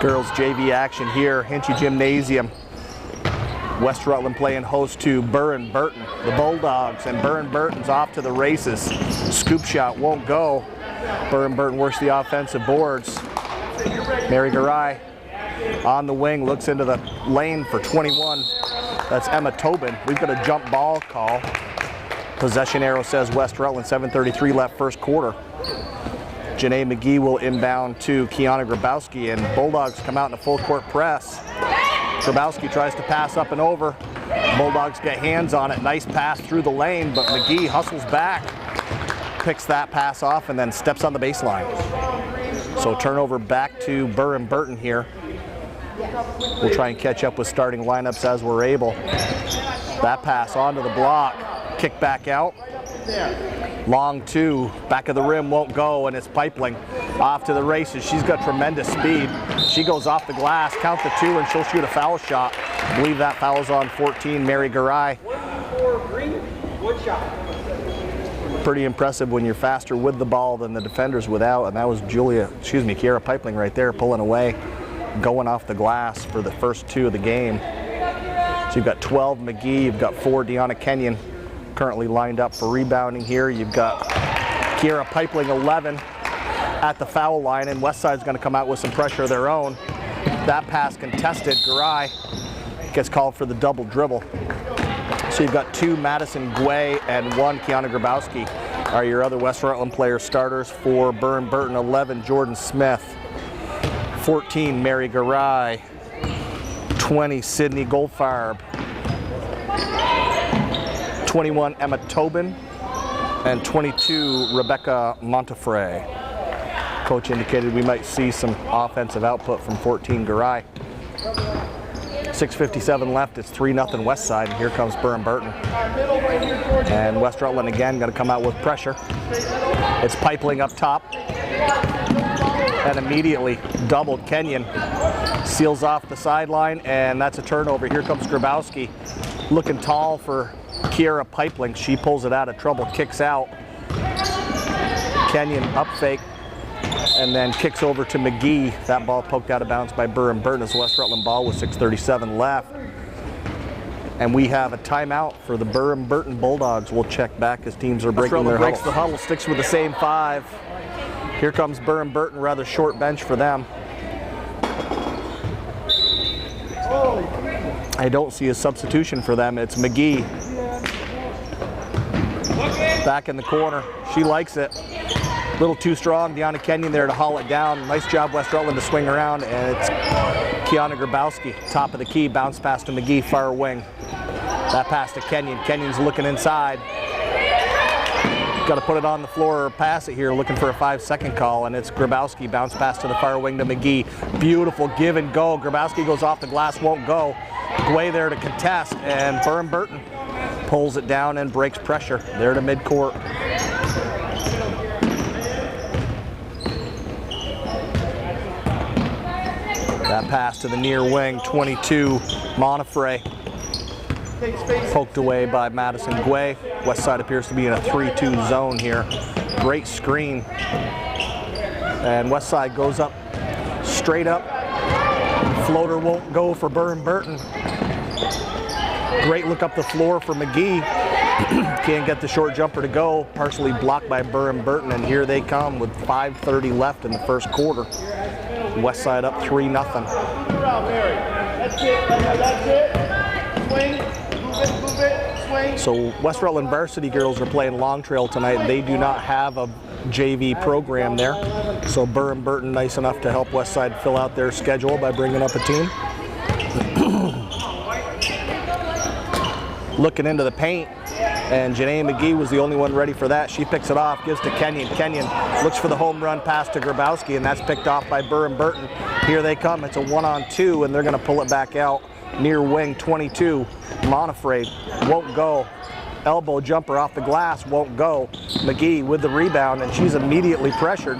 Girls JV action here, Hinchy Gymnasium. West Rutland playing host to Burr Burton, the Bulldogs, and Burr Burton's off to the races. Scoop shot won't go. Burr Burton works the offensive boards. Mary Garai on the wing, looks into the lane for 21. That's Emma Tobin. We've got a jump ball call. Possession arrow says West Rutland, 7:33 left first quarter. Janae McGee will inbound to Kiana Grabowski, and Bulldogs come out in a full court press. Grabowski tries to pass up and over. Bulldogs get hands on it. Nice pass through the lane, but McGee hustles back, picks that pass off, and then steps on the baseline. So turnover back to Burr Burton here. We'll try and catch up with starting lineups as we're able. That pass onto the block, kick back out. Long two, back of the rim won't go, and it's Pipeling off to the races. She's got tremendous speed. She goes off the glass, count the two, and she'll shoot a foul shot. I believe that foul's on 14, Mary Garai. Pretty impressive when you're faster with the ball than the defenders without, and that was Kiara Pipeling right there pulling away, going off the glass for the first two of the game. So you've got 12 McGee, you've got 4 Deanna Kenyon currently lined up for rebounding here. You've got Kiara Pipeling 11 at the foul line, and Westside's going to come out with some pressure of their own. That pass contested. Garai gets called for the double dribble. So you've got 2 Madison Guay and 1 Kiana Grabowski are your other West Rutland player starters. For Burr Burton, 11 Jordan Smith, 14 Mary Garai, 20 Sydney Goldfarb, 21 Emma Tobin, and 22 Rebecca Montefray. Coach indicated we might see some offensive output from 14 Garai. 6:57 left, it's 3-0 West Side, and here comes Burr Burton. And West Rutland again going to come out with pressure. It's Pipeling up top, and immediately doubled. Kenyon seals off the sideline, and that's a turnover. Here comes Grabowski, looking tall for Kiara Pipeling. She pulls it out of trouble, kicks out. Kenyon up fake, and then kicks over to McGee. That ball poked out of bounds by Burr Burton as West Rutland ball with 6:37 left. And we have a timeout for the Burr Burton Bulldogs. We'll check back as teams are breaking their huddle. Breaks the huddle, sticks with the same 5. Here comes Burr Burton, rather short bench for them. I don't see a substitution for them. It's McGee. Back in the corner. She likes it. A little too strong. Deanna Kenyon there to haul it down. Nice job West Rutland to swing around, and it's Kiana Grabowski, top of the key, bounce pass to McGee, far wing. That pass to Kenyon. Kenyon's looking inside. Got to put it on the floor or pass it here, looking for a 5-second call, and it's Grabowski, bounce pass to the far wing to McGee. Beautiful give and go. Grabowski goes off the glass, won't go. Guay there to contest, and Burr Burton pulls it down and breaks pressure there to midcourt. That pass to the near wing, 22 Montefray. Poked away by Madison Guay. West Side appears to be in a 3-2 zone here. Great screen. And West Side goes up, straight up. Floater won't go for Burr Burton. Great look up the floor for McGee. Can't get the short jumper to go. Partially blocked by Burr Burton, and here they come with 5:30 left in the first quarter. West Side up 3-0. That's it. Swing. Move it. Swing. So West Rutland varsity girls are playing Long Trail tonight. They do not have a JV program there. So Burr Burton nice enough to help West Side fill out their schedule by bringing up a team. Looking into the paint, and Janae McGee was the only one ready for that. She picks it off, gives to Kenyon. Kenyon looks for the home run pass to Grabowski, and that's picked off by Burr Burton. Here they come. It's a 1-on-2, and they're going to pull it back out. Near wing, 22. Montefray won't go. Elbow jumper off the glass, won't go. McGee with the rebound, and she's immediately pressured.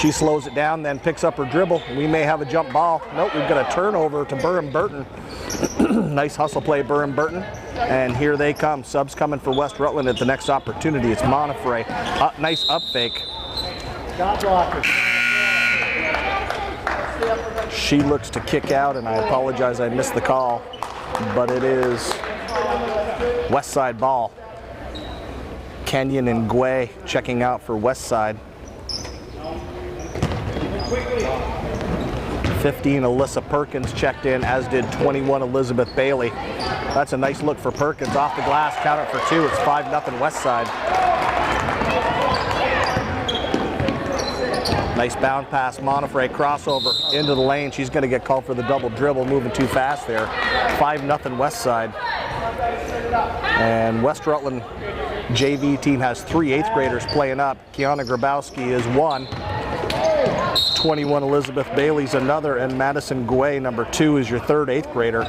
She slows it down, then picks up her dribble. We may have a jump ball. Nope, we've got a turnover to Burr Burton. Nice hustle play, Burr Burton. And here they come. Subs coming for West Rutland at the next opportunity. It's Montefray. Nice up fake. Shot blocker. She looks to kick out, and I apologize, I missed the call, but it is West Side ball. Kenyon and Gway checking out for West Side. 15, Alyssa Perkins checked in, as did 21, Elizabeth Bailey. That's a nice look for Perkins. Off the glass, count it for 2. It's 5-0 West Side. Nice bound pass, Monifray crossover into the lane. She's going to get called for the double dribble, moving too fast there. 5-0 West Side. And West Rutland JV team has 3 8th graders playing up. Kiana Grabowski is 1. 21, Elizabeth Bailey's another, and Madison Gway, number 2, is your 3rd 8th grader.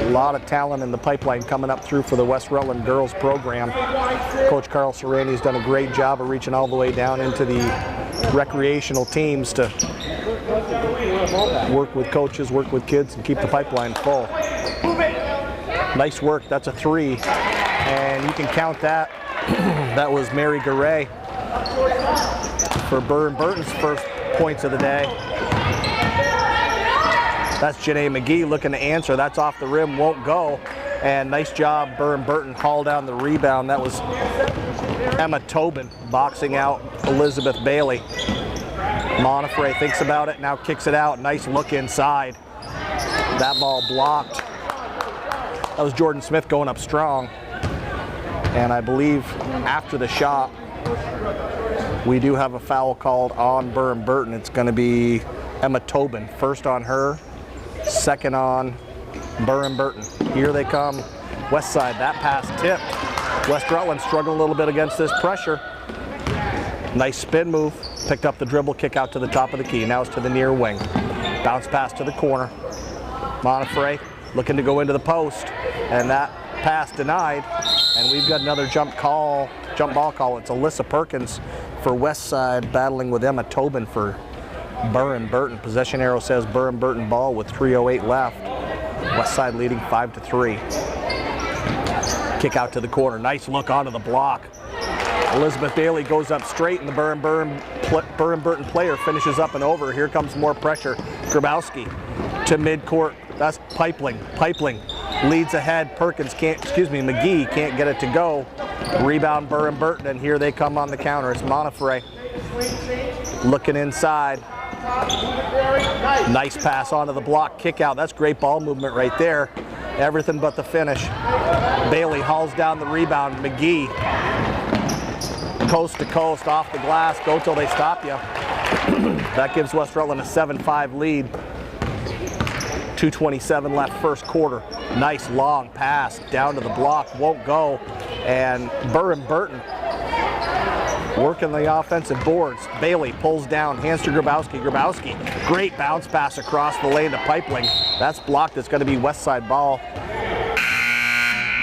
A lot of talent in the pipeline coming up through for the West Rutland girls program. Coach Carl Serrani's done a great job of reaching all the way down into the recreational teams to work with coaches, work with kids, and keep the pipeline full. Nice work, that's a 3, and you can count that. That was Mary Garay for Burr Burton's first points of the day. That's Janae McGee looking to answer. That's off the rim, won't go. And nice job, Burr Burton hauled down the rebound. That was Emma Tobin boxing out Elizabeth Bailey. Monifray thinks about it, now kicks it out. Nice look inside. That ball blocked. That was Jordan Smith going up strong. And I believe after the shot, we do have a foul called on Burr Burton. It's going to be Emma Tobin. First on her, second on Burr Burton. Here they come, West Side. That pass tipped. West Rutland struggling a little bit against this pressure. Nice spin move. Picked up the dribble, kick out to the top of the key. Now it's to the near wing. Bounce pass to the corner. Monifray looking to go into the post, and that pass denied. And we've got another jump ball call. It's Alyssa Perkins for West Side battling with Emma Tobin for Burr Burton. Possession arrow says Burr Burton ball with 3:08 left. West Side leading 5-3. Kick out to the corner. Nice look onto the block. Elizabeth Bailey goes up straight, and the Burr Burton player finishes up and over. Here comes more pressure. Grabowski to midcourt. That's Pipeling. Leads ahead. McGee can't get it to go. Rebound Burr Burton, and here they come on the counter. It's Monifray looking inside. Nice pass onto the block, kick out. That's great ball movement right there. Everything but the finish. Bailey hauls down the rebound. McGee, coast to coast, off the glass. Go till they stop you. That gives West Rutland a 7-5 lead. 2:27 left first quarter. Nice long pass down to the block, won't go. And Burr Burton working the offensive boards. Bailey pulls down, hands to Grabowski. Grabowski, great bounce pass across the lane to Pipeling. That's blocked. It's going to be West Side ball.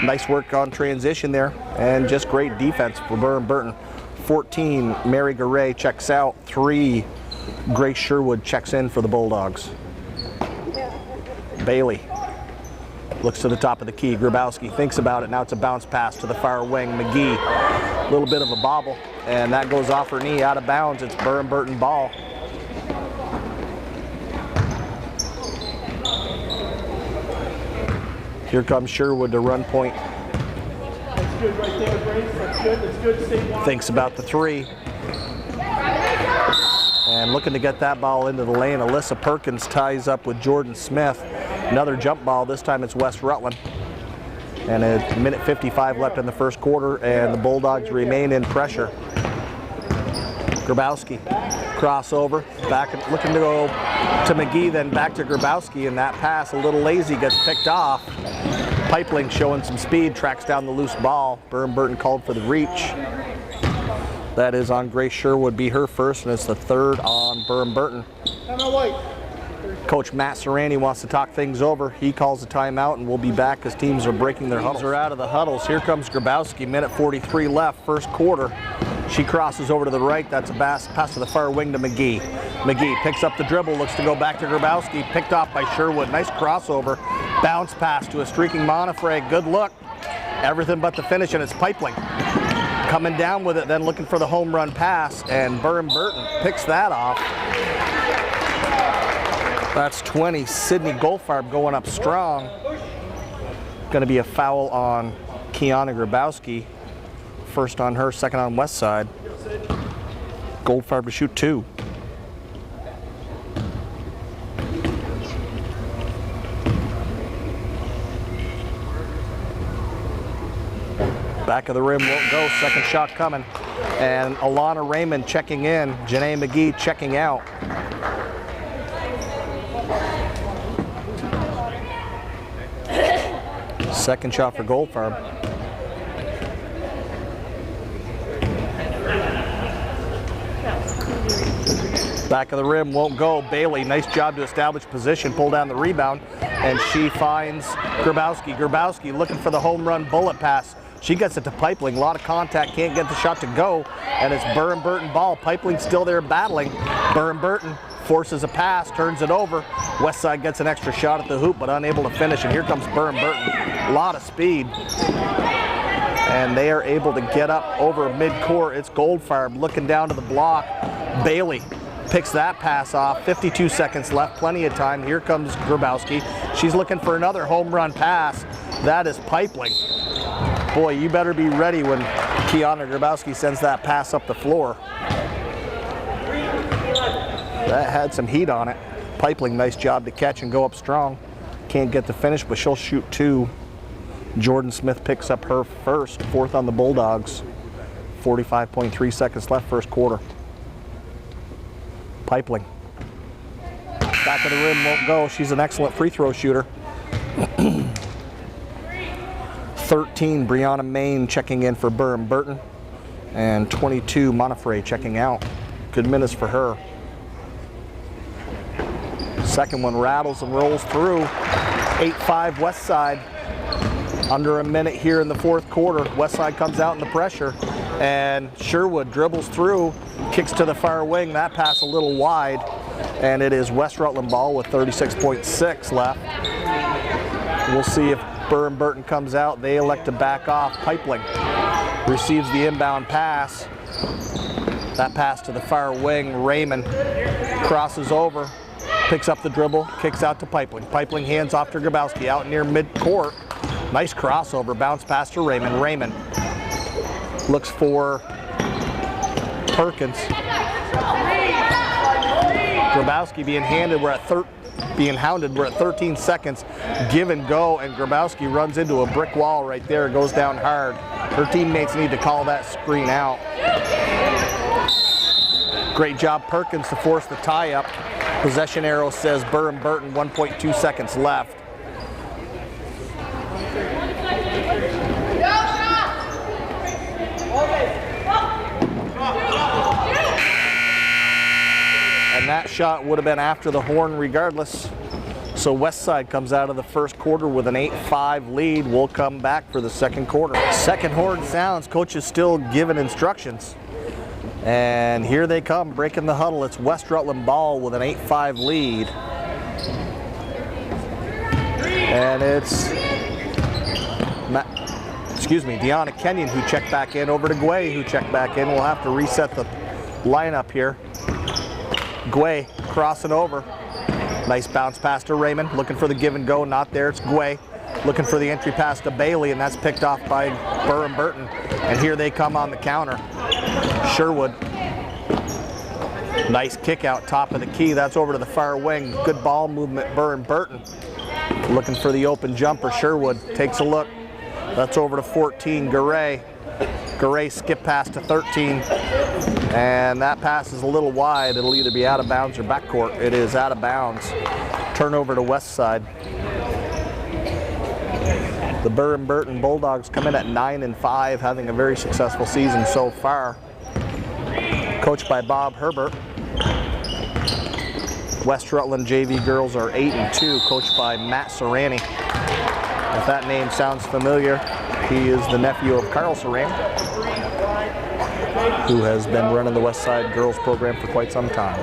Nice work on transition there, and just great defense for Burr Burton. 14, Mary Garay checks out. 3, Grace Sherwood checks in for the Bulldogs. Bailey looks to the top of the key. Grabowski thinks about it. Now it's a bounce pass to the far wing. McGee, a little bit of a bobble, and that goes off her knee, out of bounds. It's Burr Burton ball. Here comes Sherwood to run point. That's good right there, Grace. That's good. Thinks about the 3. And looking to get that ball into the lane. Alyssa Perkins ties up with Jordan Smith. Another jump ball, this time it's West Rutland. And a minute 55 left in the first quarter, and the Bulldogs remain in pressure. Grabowski, crossover, back, looking to go to McGee, then back to Grabowski, and that pass, a little lazy, gets picked off. Pipeling showing some speed, tracks down the loose ball. Burr Burton called for the reach. That is on Grace Sherwood, be her first, and it's the 3rd on Burr Burton. Coach Matt Serrani wants to talk things over. He calls a timeout, and we'll be back as teams are breaking their huddles. Are out of the huddles. Here comes Grabowski, minute 43 left, first quarter. She crosses over to the right. That's a pass to the far wing to McGee. McGee picks up the dribble, looks to go back to Grabowski, picked off by Sherwood. Nice crossover, bounce pass to a streaking Monifray. Good look. Everything but the finish, and it's Pipeling coming down with it, then looking for the home run pass, and Burr Burton picks that off. That's 20. Sydney Goldfarb going up strong. Going to be a foul on Kiana Grabowski. First on her, second on West Side. Goldfarb to shoot 2. Back of the rim won't go. Second shot coming. And Alana Raymond checking in. Janae McGee checking out. Second shot for Goldfarb. Back of the rim won't go. Bailey, nice job to establish position, pull down the rebound, and she finds Grabowski. Grabowski looking for the home run bullet pass. She gets it to Pipeling, a lot of contact, can't get the shot to go, and it's Burr Burton ball. Pipeling still there battling. Burr Burton forces a pass, turns it over. Westside gets an extra shot at the hoop, but unable to finish, and here comes Burr Burton. A lot of speed, and they are able to get up over midcourt. It's Goldfarb looking down to the block. Bailey picks that pass off. 52 seconds left, plenty of time. Here comes Grabowski. She's looking for another home run pass. That is Pipeling. Boy, you better be ready when Kiana Grabowski sends that pass up the floor. That had some heat on it. Pipeling, nice job to catch and go up strong. Can't get the finish, but she'll shoot 2. Jordan Smith picks up her first, fourth on the Bulldogs. 45.3 seconds left, first quarter. Pipeling. Back of the rim won't go. She's an excellent free throw shooter. 13, Brianna Main checking in for Burr Burton. And 22, Monafray checking out. Good minutes for her. Second one rattles and rolls through. 8-5 West Side. Under a minute here in the fourth quarter. West Side comes out in the pressure, and Sherwood dribbles through, kicks to the far wing. That pass a little wide, and it is West Rutland ball with 36.6 left. We'll see if Burr Burton comes out. They elect to back off. Pipeling receives the inbound pass. That pass to the far wing. Raymond crosses over, picks up the dribble, kicks out to Pipeling. Pipeling hands off to Grabowski out near midcourt. Nice crossover, bounce pass to Raymond. Raymond looks for Perkins. Grabowski being handed, we're at 13 seconds. Give and go, and Grabowski runs into a brick wall right there, goes down hard. Her teammates need to call that screen out. Great job, Perkins, to force the tie-up. Possession arrow says Burr Burton, 1.2 seconds left. And that shot would have been after the horn regardless. So West Side comes out of the first quarter with an 8-5 lead. We'll come back for the second quarter. Second horn sounds, coach is still giving instructions. And here they come, breaking the huddle. It's West Rutland ball with an 8-5 lead. And it's Deanna Kenyon who checked back in, over to Guay who checked back in. We'll have to reset the lineup here. Guay crossing over. Nice bounce pass to Raymond, looking for the give and go, not there. It's Guay looking for the entry pass to Bailey, and that's picked off by Burr Burton. And here they come on the counter. Sherwood. Nice kick out top of the key. That's over to the far wing. Good ball movement, Burr Burton. Looking for the open jumper. Sherwood takes a look. That's over to 14, Garay. Garay skip pass to 13. And that pass is a little wide. It'll either be out of bounds or backcourt. It is out of bounds. Turnover to West Side. The Burr Burton Bulldogs come in at 9-5, having a very successful season so far. Coached by Bob Herbert. West Rutland JV girls are 8-2, coached by Matt Serrani. If that name sounds familiar, he is the nephew of Carl Serrani, who has been running the West Side girls program for quite some time.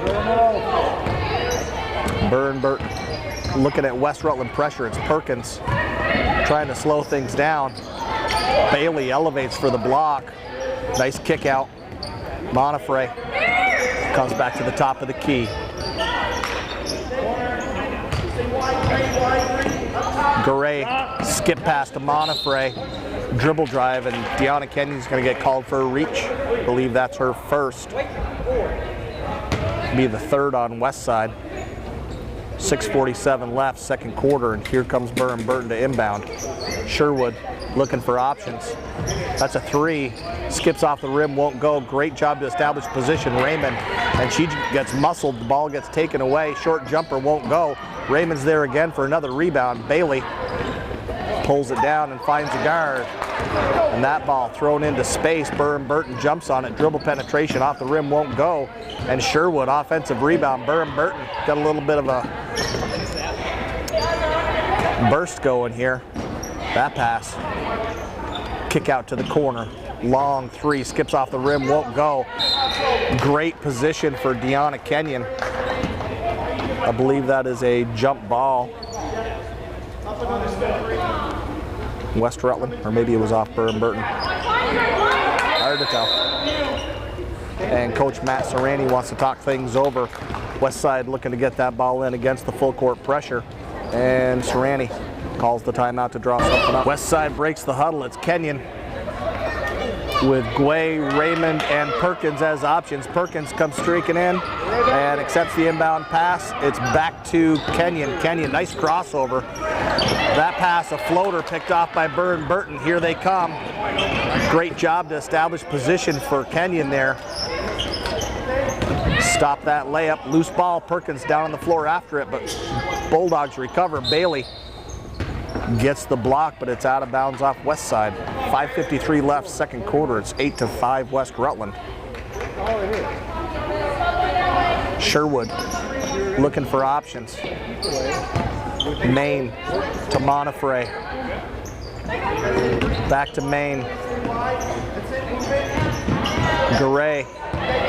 Burr Burton looking at West Rutland pressure. It's Perkins trying to slow things down. Bailey elevates for the block. Nice kick out. Monafray comes back to the top of the key. Garay skip pass to Monafray, dribble drive, and Deanna Kenyon's going to get called for a reach. I believe that's her first. Be the third on West Side. 6:47 left, second quarter, and here comes Burr Burton to inbound. Sherwood looking for options. That's a three. Skips off the rim, won't go. Great job to establish position, Raymond. And she gets muscled, the ball gets taken away. Short jumper won't go. Raymond's there again for another rebound. Bailey pulls it down and finds a guard. And that ball thrown into space. Burr Burton jumps on it. Dribble penetration off the rim won't go. And Sherwood offensive rebound. Burr Burton got a little bit of a burst going here. That pass. Kick out to the corner. Long three. Skips off the rim. Won't go. Great position for Deanna Kenyon. I believe that is a jump ball. West Rutland, or maybe it was off Burr Burton. Hard to tell. And Coach Matt Serrani wants to talk things over. West Side looking to get that ball in against the full court pressure. And Serrani calls the timeout to draw something up. West Side breaks the huddle. It's Kenyon with Guay, Raymond, and Perkins as options. Perkins comes streaking in and accepts the inbound pass. It's back to Kenyon. Kenyon, nice crossover. That pass, a floater picked off by Burr Burton. Here they come. Great job to establish position for Kenyon there. Stop that layup. Loose ball. Perkins down on the floor after it, but Bulldogs recover. Bailey gets the block, but it's out of bounds off West Side. 5:53 left, second quarter. It's 8-5 West Rutland. Sherwood looking for options. Main to Monafray. Back to Main. Garay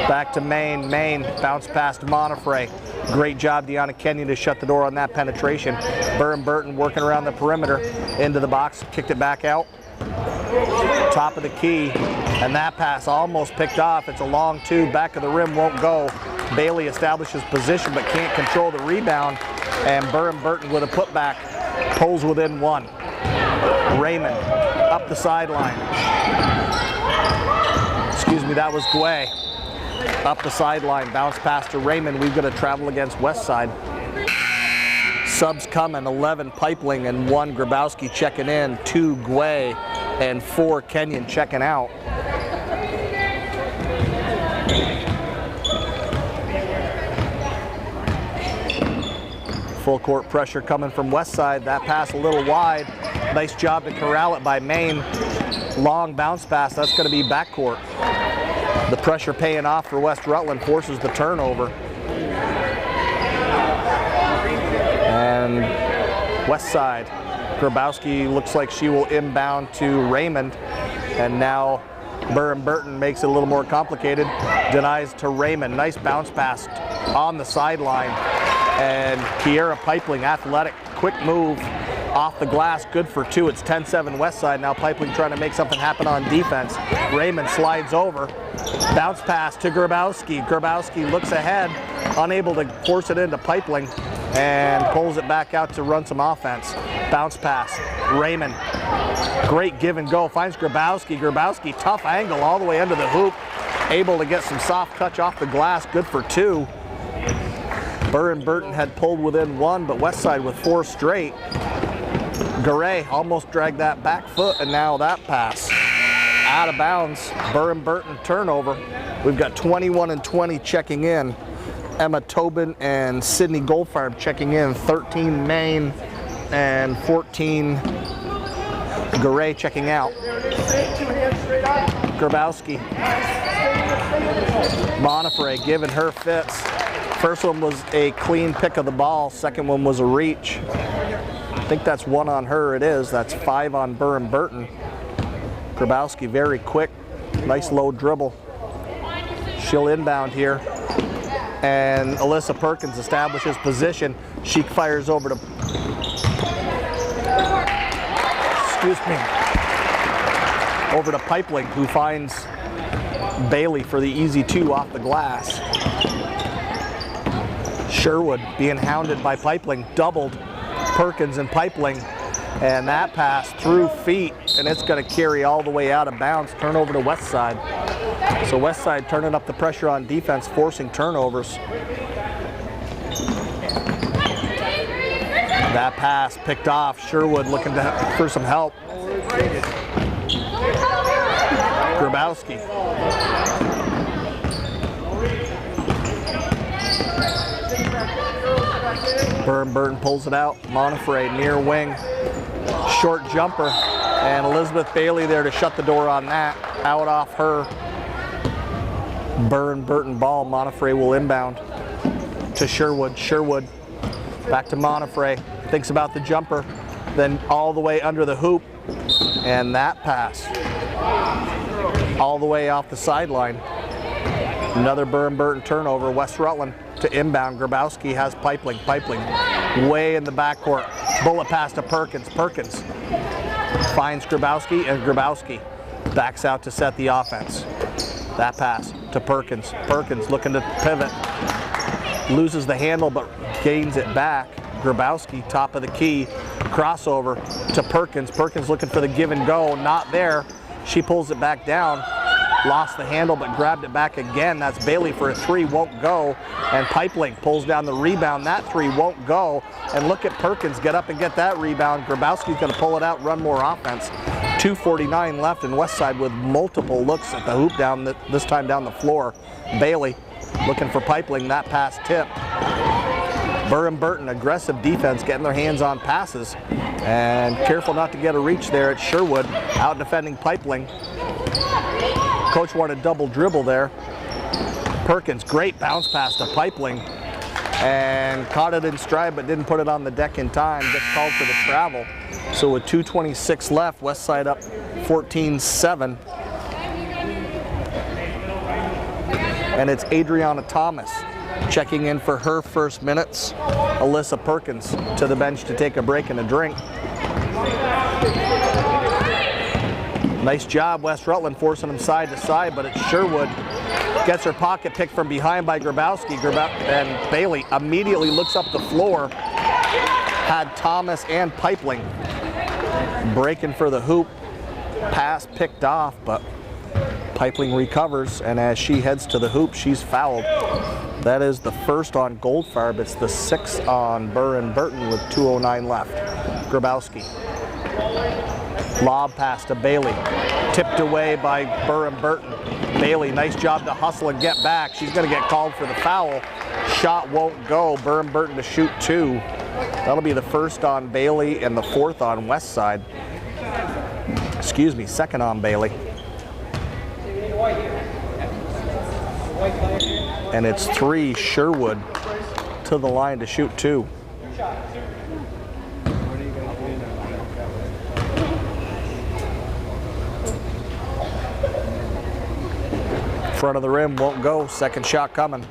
back to Main. Main bounce pass to Monafray. Great job, Deanna Kenyon, to shut the door on that penetration. Burr Burton working around the perimeter into the box, kicked it back out. Top of the key, and that pass almost picked off. It's a long two, back of the rim won't go. Bailey establishes position but can't control the rebound, and Burr Burton with a putback pulls within one. Raymond up the sideline. Excuse me, that was Guay. Up the sideline, bounce pass to Raymond. We've got to travel against West Side. Subs coming, 11 Pipeling and 1 Grabowski checking in, 2 Guay and 4 Kenyon checking out. Full court pressure coming from West Side. That pass a little wide. Nice job to corral it by Main. Long bounce pass, that's going to be backcourt. The pressure paying off for West Rutland, forces the turnover. And West Side, Grabowski looks like she will inbound to Raymond. And now Burr Burton makes it a little more complicated. Denies to Raymond. Nice bounce pass on the sideline. And Kiera Pipeling, athletic, quick move off the glass, good for 2. It's 10-7 West Side. Now Pipeling trying to make something happen on defense. Raymond slides over. Bounce pass to Grabowski. Grabowski looks ahead, unable to force it into Pipeling, and pulls it back out to run some offense. Bounce pass. Raymond. Great give and go. Finds Grabowski. Grabowski, tough angle all the way under the hoop. Able to get some soft touch off the glass. Good for 2. Burr Burton had pulled within 1, but West Side with 4 straight. Garay almost dragged that back foot, and now that pass out of bounds. Burr Burton turnover. We've got 21 and 20 checking in. Emma Tobin and Sydney Goldfarb checking in. 13 Main and 14 Garay checking out. Grabowski. Monafray giving her fits. First one was a clean pick of the ball. Second one was a reach. I think that's 1 on her. It is. That's 5 on Burr Burton. Grabowski very quick. Nice low dribble. She'll inbound here. And Alyssa Perkins establishes position. She fires over to, over to Pipeling, who finds Bailey for the easy 2 off the glass. Sherwood being hounded by Pipeling, doubled Perkins and Pipeling. And that pass through feet, and it's going to carry all the way out of bounds. Turnover to West Side. So West Side turning up the pressure on defense, forcing turnovers. That pass picked off. Sherwood looking for some help. Grabowski. Burr Burton pulls it out. Monifray near wing. Short jumper. And Elizabeth Bailey there to shut the door on that. Out off her. Burr Burton ball. Monifray will inbound to Sherwood. Sherwood back to Monifray. Thinks about the jumper. Then all the way under the hoop. And that pass. All the way off the sideline. Another Burr Burton turnover. West Rutland to inbound. Grabowski has Pipeling. Pipeling way in the backcourt. Bullet pass to Perkins. Perkins finds Grabowski, and Grabowski backs out to set the offense. That pass to Perkins. Perkins looking to pivot. Loses the handle but gains it back. Grabowski, top of the key. Crossover to Perkins. Perkins looking for the give and go. Not there. She pulls it back down. Lost the handle but grabbed it back again. That's Bailey for a three, won't go. And Pipeling pulls down the rebound. That three won't go. And look at Perkins get up and get that rebound. Grabowski's going to pull it out, run more offense. 2:49 left, and Westside with multiple looks at the hoop down, this time down the floor. Bailey looking for Pipeling. That pass tip. Burr Burton, aggressive defense, getting their hands on passes. And careful not to get a reach there at Sherwood. Out defending Pipeling. Coach wanted double dribble there. Perkins, great bounce pass to Pipeling. And caught it in stride but didn't put it on the deck in time. Gets called for the travel. So with 2:26 left, Westside up 14-7. And it's Adriana Thomas checking in for her first minutes. Alyssa Perkins to the bench to take a break and a drink. Nice job, West Rutland forcing them side to side, but it's Sherwood. Gets her pocket picked from behind by Grabowski. And Bailey immediately looks up the floor. Had Thomas and Pipeling breaking for the hoop. Pass picked off, but Pipeling recovers, and as she heads to the hoop, she's fouled. That is the first on Goldfarb. It's the sixth on Burr Burton with 2:09 left. Grabowski. Lob pass to Bailey. Tipped away by Burr Burton. Bailey, nice job to hustle and get back. She's going to get called for the foul. Shot won't go. Burr Burton to shoot two. That'll be the first on Bailey and the fourth on Westside. Excuse me, second on Bailey. And it's three, Sherwood to the line to shoot two. Front of the rim won't go. Second shot coming.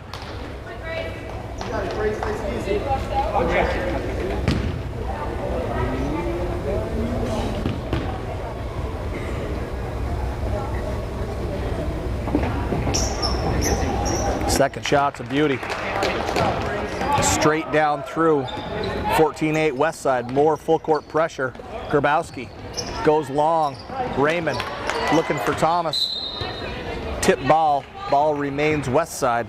Second shot's a beauty. Straight down through. 14-8 Westside. More full court pressure. Grabowski goes long. Raymond looking for Thomas. Tip ball. Ball remains Westside.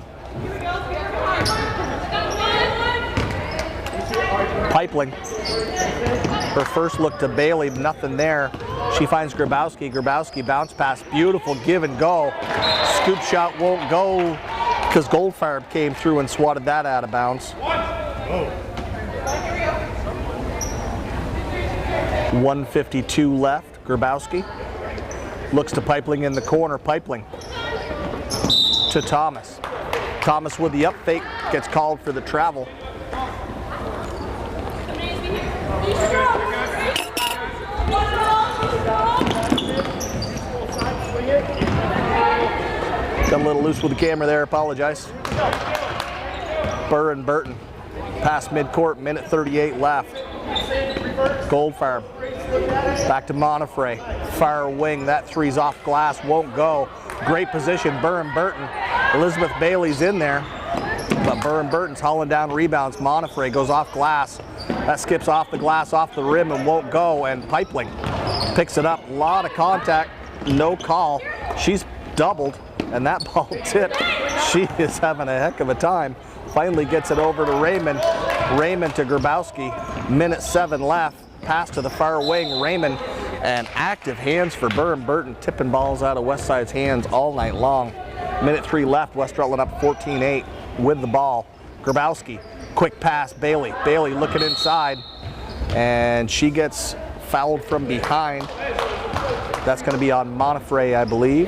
Pipeling. Her first look to Bailey, nothing there. She finds Grabowski. Grabowski bounce pass. Beautiful give and go. Scoop shot won't go because Goldfarb came through and swatted that out of bounds. 1:52 left. Grabowski looks to Pipeling in the corner. Pipeling to Thomas. Thomas with the up fake gets called for the travel. Got a little loose with the camera there, apologize. Burr Burton. Past midcourt, minute 38 left. Goldfarb. Back to Monifray. Far wing, that three's off glass, won't go. Great position, Burr Burton. Elizabeth Bailey's in there, but Burr Burton's hauling down rebounds. Monifray goes off glass, That skips off the glass, off the rim, and won't go, and Pipeling picks it up. A lot of contact, no call. She's doubled, and that ball tipped. She is having a heck of a time. Finally gets it over to Raymond. Raymond to Grabowski. Minute 7 left. Pass to the far wing. Raymond, and active hands for Burr Burton, tipping balls out of Westside's hands all night long. Minute 3 left. West Rutland up 14-8 with the ball. Grabowski, quick pass. Bailey. Bailey looking inside, and she gets fouled from behind. That's going to be on Monifray, I believe.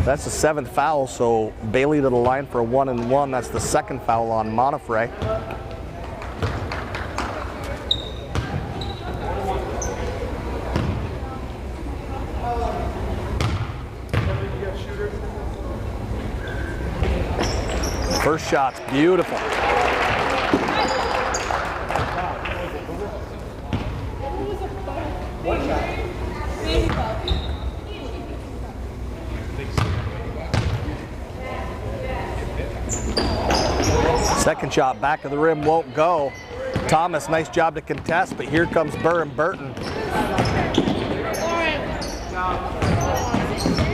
That's the 7th foul, so Bailey to the line for a 1-and-1. That's the 2nd foul on Monifray. First shot's beautiful. Second shot, back of the rim, won't go. Thomas, nice job to contest, but here comes Burr Burton.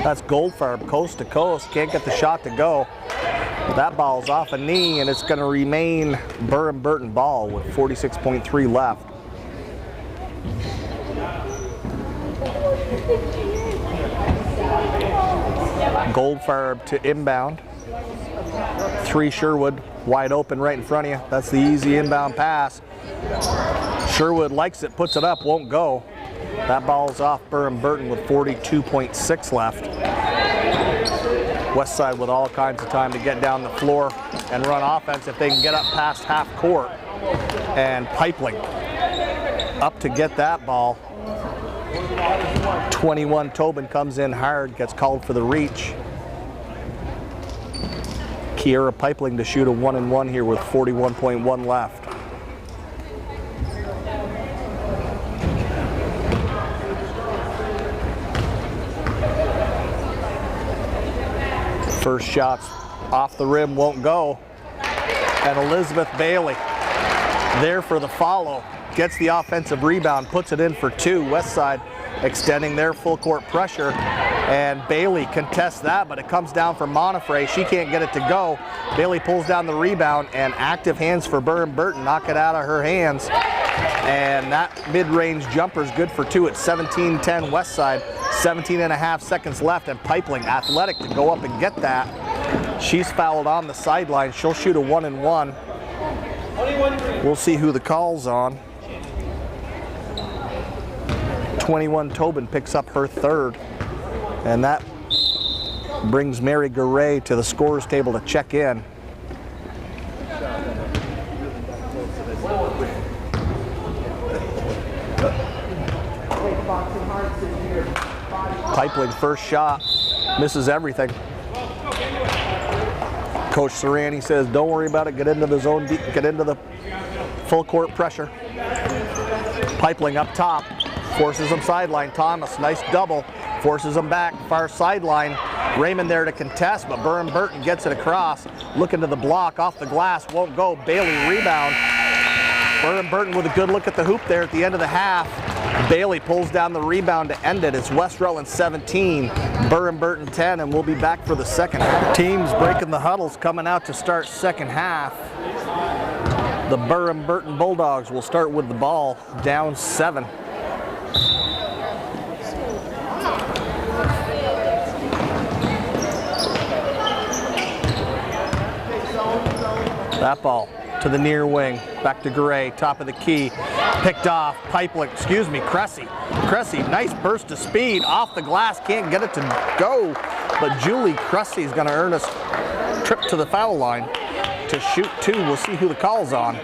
That's Goldfarb, coast to coast, can't get the shot to go. That ball's off a knee, and it's going to remain Burr Burton ball with 46.3 left. Goldfarb to inbound. 3 Sherwood, wide open right in front of you. That's the easy inbound pass. Sherwood likes it, puts it up, won't go. That ball's off Burr Burton with 42.6 left. Westside with all kinds of time to get down the floor and run offense if they can get up past half court. And Pipeling up to get that ball. 21 Tobin comes in hard, gets called for the reach. Kiera Pipeling to shoot a 1-and-1 here with 41.1 left. First shot's off the rim, won't go. And Elizabeth Bailey there for the follow. Gets the offensive rebound, puts it in for 2. Westside extending their full court pressure. And Bailey contests that, but it comes down for Monifray. She can't get it to go. Bailey pulls down the rebound, and active hands for Burr Burton. Knock it out of her hands. And that mid-range jumper is good for 2 at 17-10 Westside. 17.5 seconds left, and Pipeling athletic to go up and get that. She's fouled on the sideline. She'll shoot a 1-and-1. We'll see who the call's on. 21 Tobin picks up her 3rd. And that brings Mary Garay to the scorer's table to check in. Pipeling first shot, misses everything. Coach Serrani says, don't worry about it, get into the zone, get into the full court pressure. Pipeling up top, forces him sideline. Thomas, nice double, forces him back, far sideline. Raymond there to contest, but Burr Burton gets it across. Looking to the block, off the glass, won't go. Bailey rebound. Burr Burton with a good look at the hoop there at the end of the half. Bailey pulls down the rebound to end it. It's West Rutland 17, Burr Burton 10, and we'll be back for the second half. Teams breaking the huddles coming out to start second half. The Burr Burton Bulldogs will start with the ball, down 7. That ball to the near wing, back to Garay, top of the key, picked off, Cressy. Cressy, nice burst of speed, off the glass, can't get it to go, but Julie Cressy is going to earn us trip to the foul line to shoot 2. We'll see who the call's on.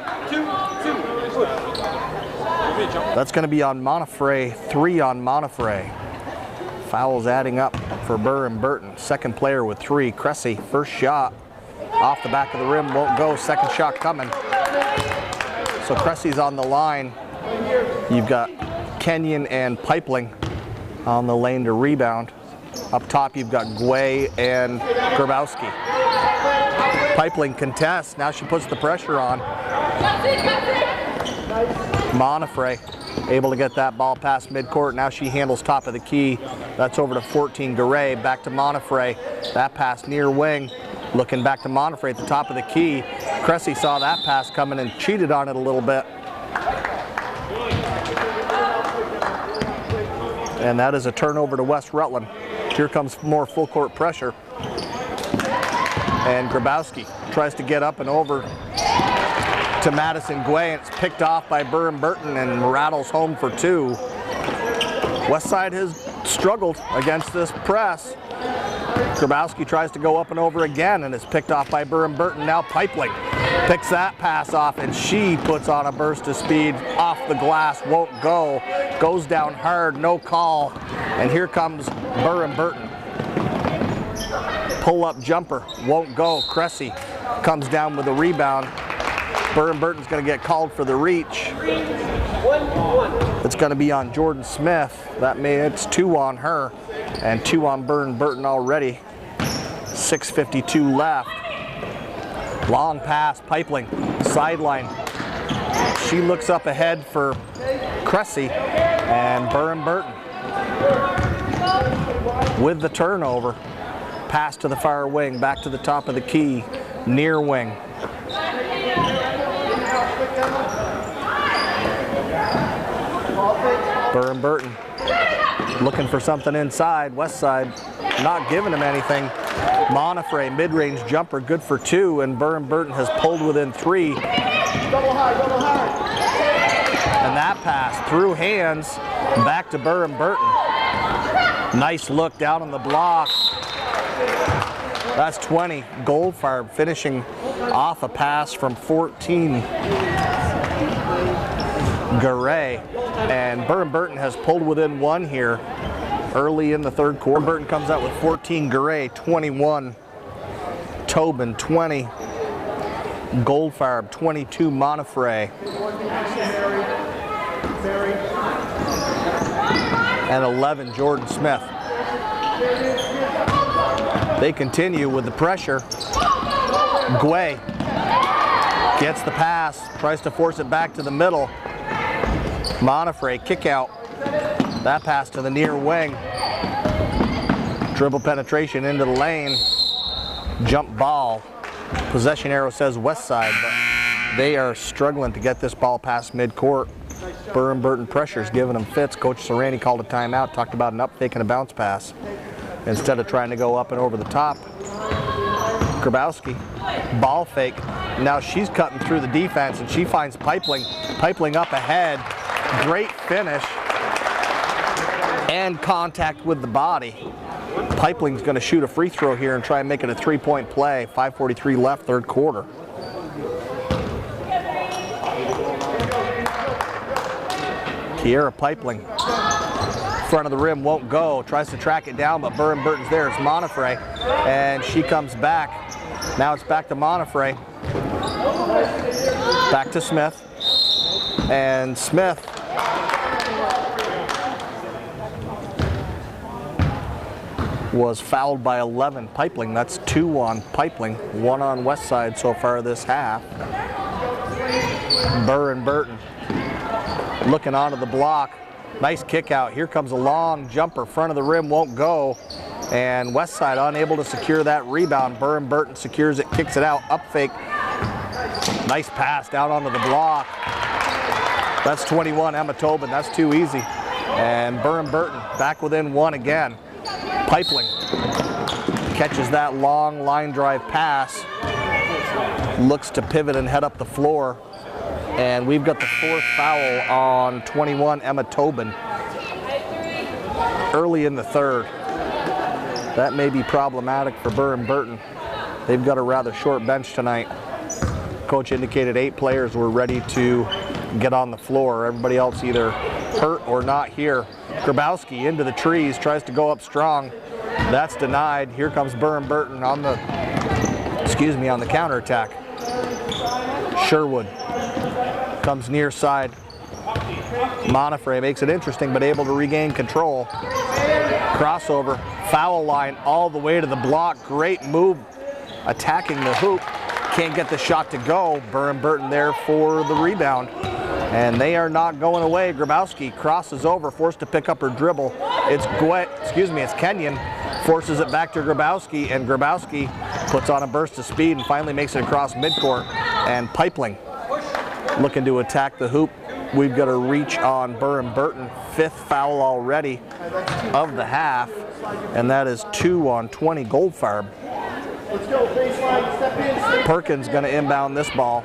That's going to be on Monifray, 3 on Monifray. Fouls adding up for Burr Burton. Second player with 3, Cressy, first shot. Off the back of the rim, won't go. Second shot coming. So Cressy's on the line. You've got Kenyon and Pipeling on the lane to rebound. Up top, you've got Guay and Grabowski. Pipeling contests. Now she puts the pressure on. Monifray able to get that ball past midcourt. Now she handles top of the key. That's over to 14 Garay. Back to Monifray. That pass near wing. Looking back to Monifray at the top of the key. Cressy saw that pass coming and cheated on it a little bit. And that is a turnover to West Rutland. Here comes more full court pressure. And Grabowski tries to get up and over to Madison Guay. It's picked off by Burr Burton and rattles home for two. Westside has struggled against this press. Grabowski tries to go up and over again and is picked off by Burr Burton. Now Pipeling picks that pass off and she puts on a burst of speed off the glass, won't go. Goes down hard, no call. And here comes Burr Burton. Pull-up jumper, won't go. Cressy comes down with a rebound. Burr Burton's going to get called for the reach. It's going to be on Jordan Smith. It's 2 on her and 2 on Burr Burton already. 6:52 left. Long pass, Pipeling, sideline. She looks up ahead for Cressy and Burr Burton with the turnover. Pass to the far wing, back to the top of the key, near wing. Burr Burton looking for something inside. Westside not giving him anything. Monifray, mid-range jumper, good for 2, and Burr Burton has pulled within 3. And that pass through hands, back to Burr Burton. Nice look down on the block. That's 20. Goldfarb finishing off a pass from 14. Garay. And Burr Burton has pulled within 1 here early in the third quarter. Burton comes out with 14. Garay 21. Tobin 20. Goldfarb 22. Monifray. And 11. Jordan Smith. They continue with the pressure. Guay gets the pass, tries to force it back to the middle. Monifray, kick out. That pass to the near wing. Dribble penetration into the lane. Jump ball. Possession arrow says Westside, but they are struggling to get this ball past midcourt. Burr Burton pressure's giving them fits. Coach Serrani called a timeout, talked about an up fake and a bounce pass instead of trying to go up and over the top. Grabowski, ball fake. Now she's cutting through the defense and she finds Pipeling. Pipeling up ahead. Great finish and contact with the body. Pipeling's going to shoot a free throw here and try and make it a 3-point play. 5:43 left, third quarter. Kiera Pipeling, front of the rim, won't go. Tries to track it down, but Burr Burton's there. It's Monifray, and she comes back. Now it's back to Monifray. Back to Smith, and Smith was fouled by 11. Pipeling, that's 2 on Pipeling, 1 on Westside so far this half. Burr Burton looking onto the block. Nice kick out. Here comes a long jumper. Front of the rim, won't go. And Westside unable to secure that rebound. Burr Burton secures it, kicks it out. Up fake. Nice pass down onto the block. That's 21, Emma Tobin. That's too easy. And Burr Burton back within 1 again. Pipeling catches that long line drive pass. Looks to pivot and head up the floor. And we've got the 4th foul on 21, Emma Tobin. Early in the third. That may be problematic for Burr Burton. They've got a rather short bench tonight. Coach indicated 8 players were ready to get on the floor. Everybody else either hurt or not here. Grabowski into the trees, tries to go up strong. That's denied. Here comes Burr Burton on the, on the counterattack. Sherwood comes near side. Monifray makes it interesting, but able to regain control. Crossover, foul line all the way to the block. Great move, attacking the hoop. Can't get the shot to go. Burr Burton there for the rebound. And they are not going away. Grabowski crosses over, forced to pick up her dribble. It's Kenyon, forces it back to Grabowski, and Grabowski puts on a burst of speed and finally makes it across midcourt. And Pipeling looking to attack the hoop. We've got a reach on Burr Burton, 5th foul already of the half, and that is 2 on 20 Goldfarb. Let's go, baseline, step in. Perkins going to inbound this ball.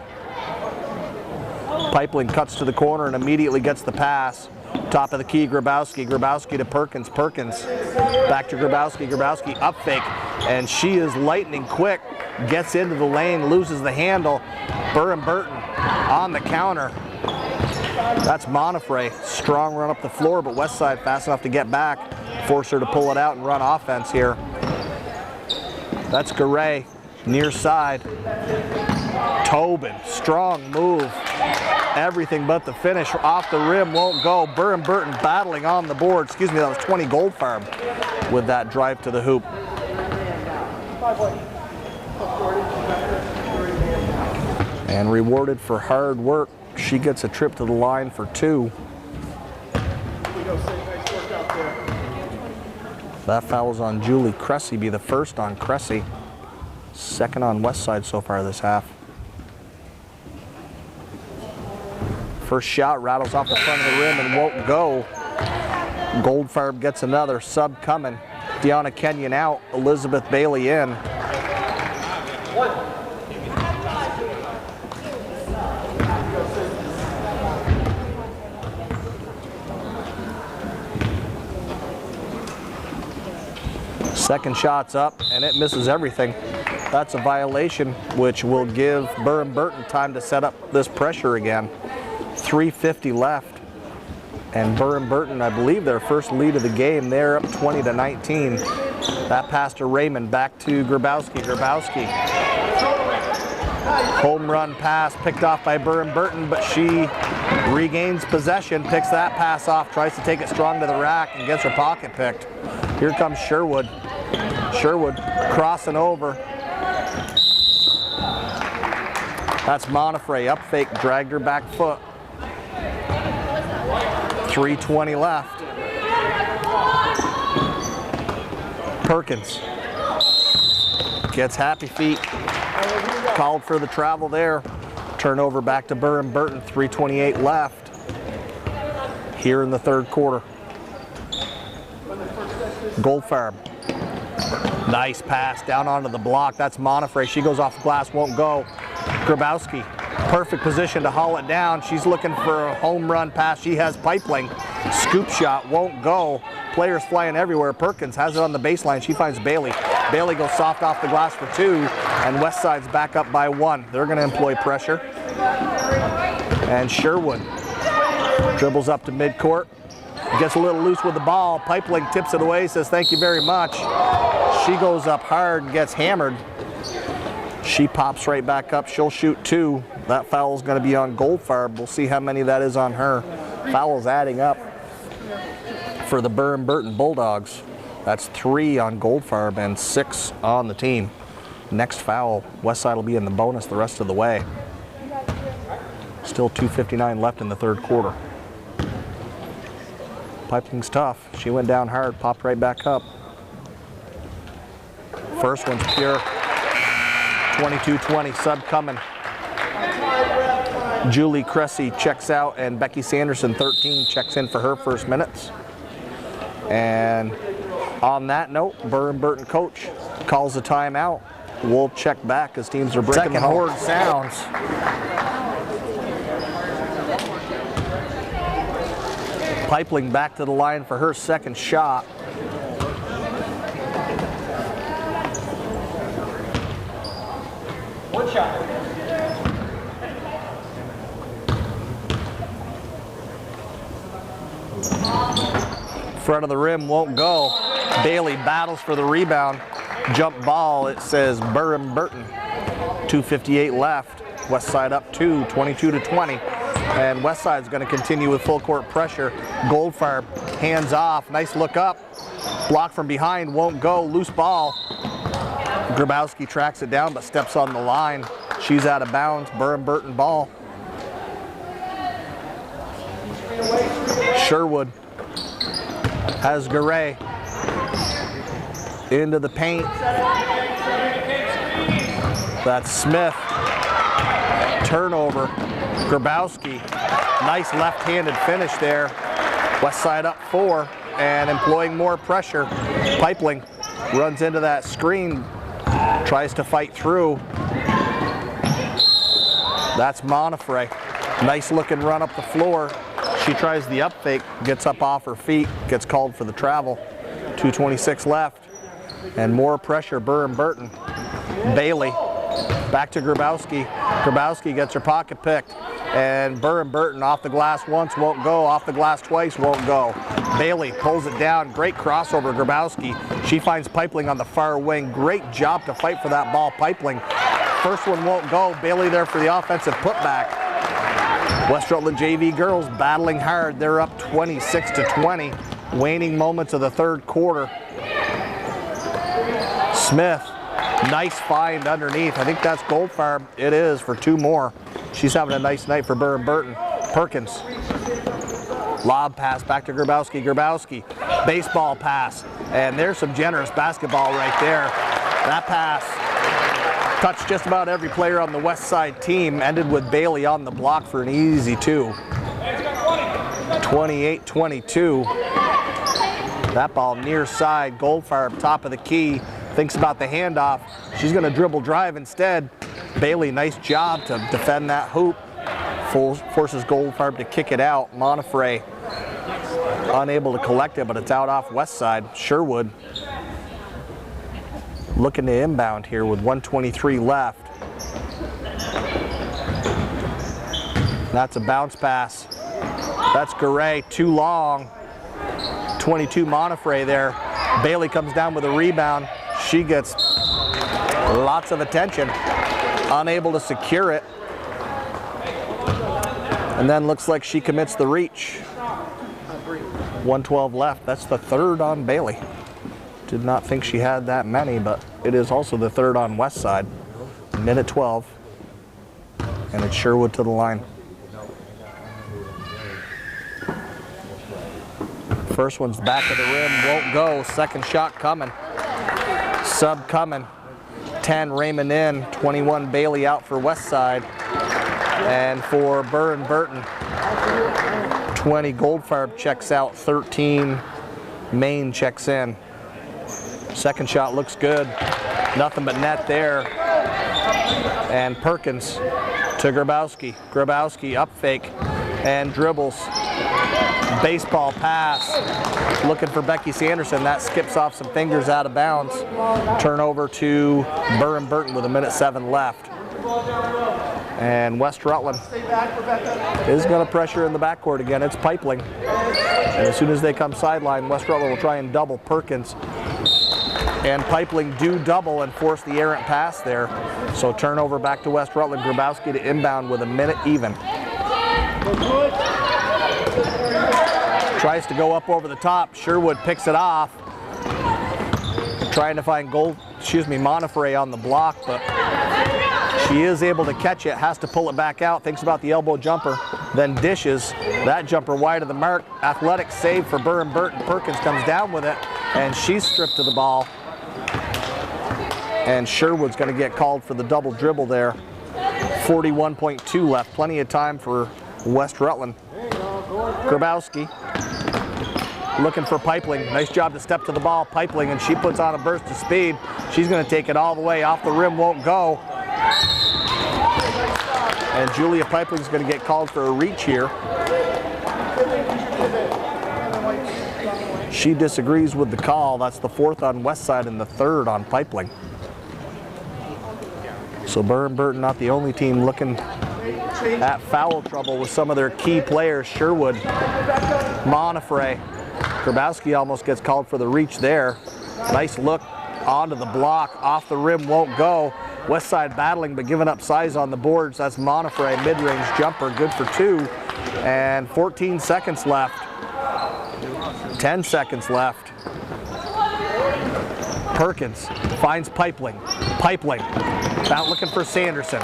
Pipeling cuts to the corner and immediately gets the pass. Top of the key, Grabowski. Grabowski to Perkins. Perkins back to Grabowski. Grabowski up fake, and she is lightning quick. Gets into the lane, loses the handle. Burr Burton on the counter. That's Monifray. Strong run up the floor, but Westside fast enough to get back. Force her to pull it out and run offense here. That's Garay, near side. Tobin, strong move. Everything but the finish. Off the rim, won't go. Burr Burton battling on the board. Excuse me, that was 20 Goldfarb with that drive to the hoop. And rewarded for hard work. She gets a trip to the line for 2. That foul's on Julie Cressy, be the first on Cressy. 2nd on Westside so far this half. First shot rattles off the front of the rim and won't go. Goldfarb gets another. Sub coming. Deanna Kenyon out. Elizabeth Bailey in. Second shot's up, and it misses everything. That's a violation, which will give Burr Burton time to set up this pressure again. 3:50 left, and Burr Burton, I believe, their first lead of the game. They're up 20-19. That pass to Raymond, back to Grabowski. Grabowski, home run pass picked off by Burr Burton, but she regains possession, picks that pass off, tries to take it strong to the rack, and gets her pocket picked. Here comes Sherwood. Sherwood crossing over. That's Monifray, up fake, dragged her back foot. 3:20 left. Perkins gets happy feet. Called for the travel there. Turnover back to Burr Burton, 3:28 left. Here in the 3rd quarter. Goldfarb. Nice pass down onto the block. That's Monifray. She goes off the glass, won't go. Grabowski, perfect position to haul it down. She's looking for a home run pass. She has Pipeling. Scoop shot, won't go. Players flying everywhere. Perkins has it on the baseline. She finds Bailey. Bailey goes soft off the glass for 2, and Westside's back up by 1. They're going to employ pressure. And Sherwood dribbles up to midcourt. Gets a little loose with the ball. Pipeling tips it away, says thank you very much. She goes up hard and gets hammered. She pops right back up. She'll shoot 2. That foul is going to be on Goldfarb. We'll see how many that is on her. Fouls adding up for the Burr Burton Bulldogs. That's 3 on Goldfarb and 6 on the team. Next foul, Westside will be in the bonus the rest of the way. Still 2:59 left in the 3rd quarter. Pipeling's tough. She went down hard, popped right back up. First one's pure. 22-20, sub coming. Julie Cressy checks out, and Becky Sanderson, 13, checks in for her first minutes. And on that note, Burr Burton coach calls a timeout. We'll check back as teams are breaking the horn. Sounds. Pipeling back to the line for her second shot. One shot. Front of the rim won't go. Bailey battles for the rebound. Jump ball, it says Burr Burton. 2:58 left. Westside up 2, 22-20. And Westside's going to continue with full court pressure. Goldfarb, hands off, nice look up. Block from behind, won't go, loose ball. Grabowski tracks it down but steps on the line. She's out of bounds, Burr Burton ball. Sherwood has Garay into the paint. That's Smith. Turnover. Grabowski. Nice left-handed finish there. West side up 4 and employing more pressure. Pipeling runs into that screen. Tries to fight through. That's Monifray. Nice looking run up the floor. She tries the up fake, gets up off her feet, gets called for the travel. 2:26 left. And more pressure, Burr Burton. Bailey, back to Grabowski. Grabowski gets her pocket picked. And Burr Burton off the glass once, won't go. Off the glass twice, won't go. Bailey pulls it down. Great crossover, Grabowski. She finds Pipeling on the far wing. Great job to fight for that ball, Pipeling. First one won't go. Bailey there for the offensive putback. West Rutland JV girls battling hard. They're up 26-20. Waning moments of the third quarter. Smith, nice find underneath. I think that's Goldfarb. It is for 2 more. She's having a nice night for Burr Burton. Perkins, lob pass back to Grabowski. Grabowski, baseball pass. And there's some generous basketball right there. That pass touched just about every player on the west side team. Ended with Bailey on the block for an easy 2. 28-22. That ball near side. Goldfarb, top of the key. Thinks about the handoff. She's going to dribble drive instead. Bailey, nice job to defend that hoop. Forces Goldfarb to kick it out. Monifray unable to collect it, but it's out off west side. Sherwood looking to inbound here with 1:23 left. That's a bounce pass. That's Garay, too long. 22 Monifray there. Bailey comes down with a rebound. She gets lots of attention. Unable to secure it. And then looks like she commits the reach. 1:12 left. That's the third on Bailey. Did not think she had that many, but it is also the third on west side. Minute 12. And it's Sherwood to the line. First one's back of the rim, won't go. Second shot coming. Sub coming. 10 Raymond in, 21 Bailey out for west side. And for Burr Burton, 20 Goldfarb checks out, 13 Maine checks in. Second shot looks good. Nothing but net there. And Perkins to Grabowski. Grabowski up fake and dribbles. Baseball pass. Looking for Becky Sanderson. That skips off some fingers out of bounds. Turnover to Burr Burton with 1:07 left. And West Rutland is going to pressure in the backcourt again. It's Pipeling. And as soon as they come sideline, West Rutland will try and double Perkins. And Pipeling do double and force the errant pass there. So turnover back to West Rutland. Grabowski to inbound with 1 minute even. Tries to go up over the top. Sherwood picks it off. Trying to find Monifray on the block, but she is able to catch it. Has to pull it back out. Thinks about the elbow jumper, then dishes. That jumper wide of the mark. Athletic save for Burr Burton. Perkins comes down with it, and she's stripped of the ball. And Sherwood's going to get called for the double dribble there. 41.2 left. Plenty of time for West Rutland. Grabowski looking for Pipeling. Nice job to step to the ball. Pipeling, and she puts on a burst of speed. She's going to take it all the way. Off the rim, won't go. And Julia Pipling's going to get called for a reach here. She disagrees with the call. That's the fourth on west side and the third on Pipeling. So Burr Burton not the only team looking at foul trouble with some of their key players. Sherwood, Monifray. Grabowski almost gets called for the reach there. Nice look onto the block. Off the rim, won't go. West side battling, but giving up size on the boards. That's Monifray, mid-range jumper, good for 2. And 14 seconds left. 10 seconds left. Perkins finds Pipeling. Pipeling out looking for Sanderson.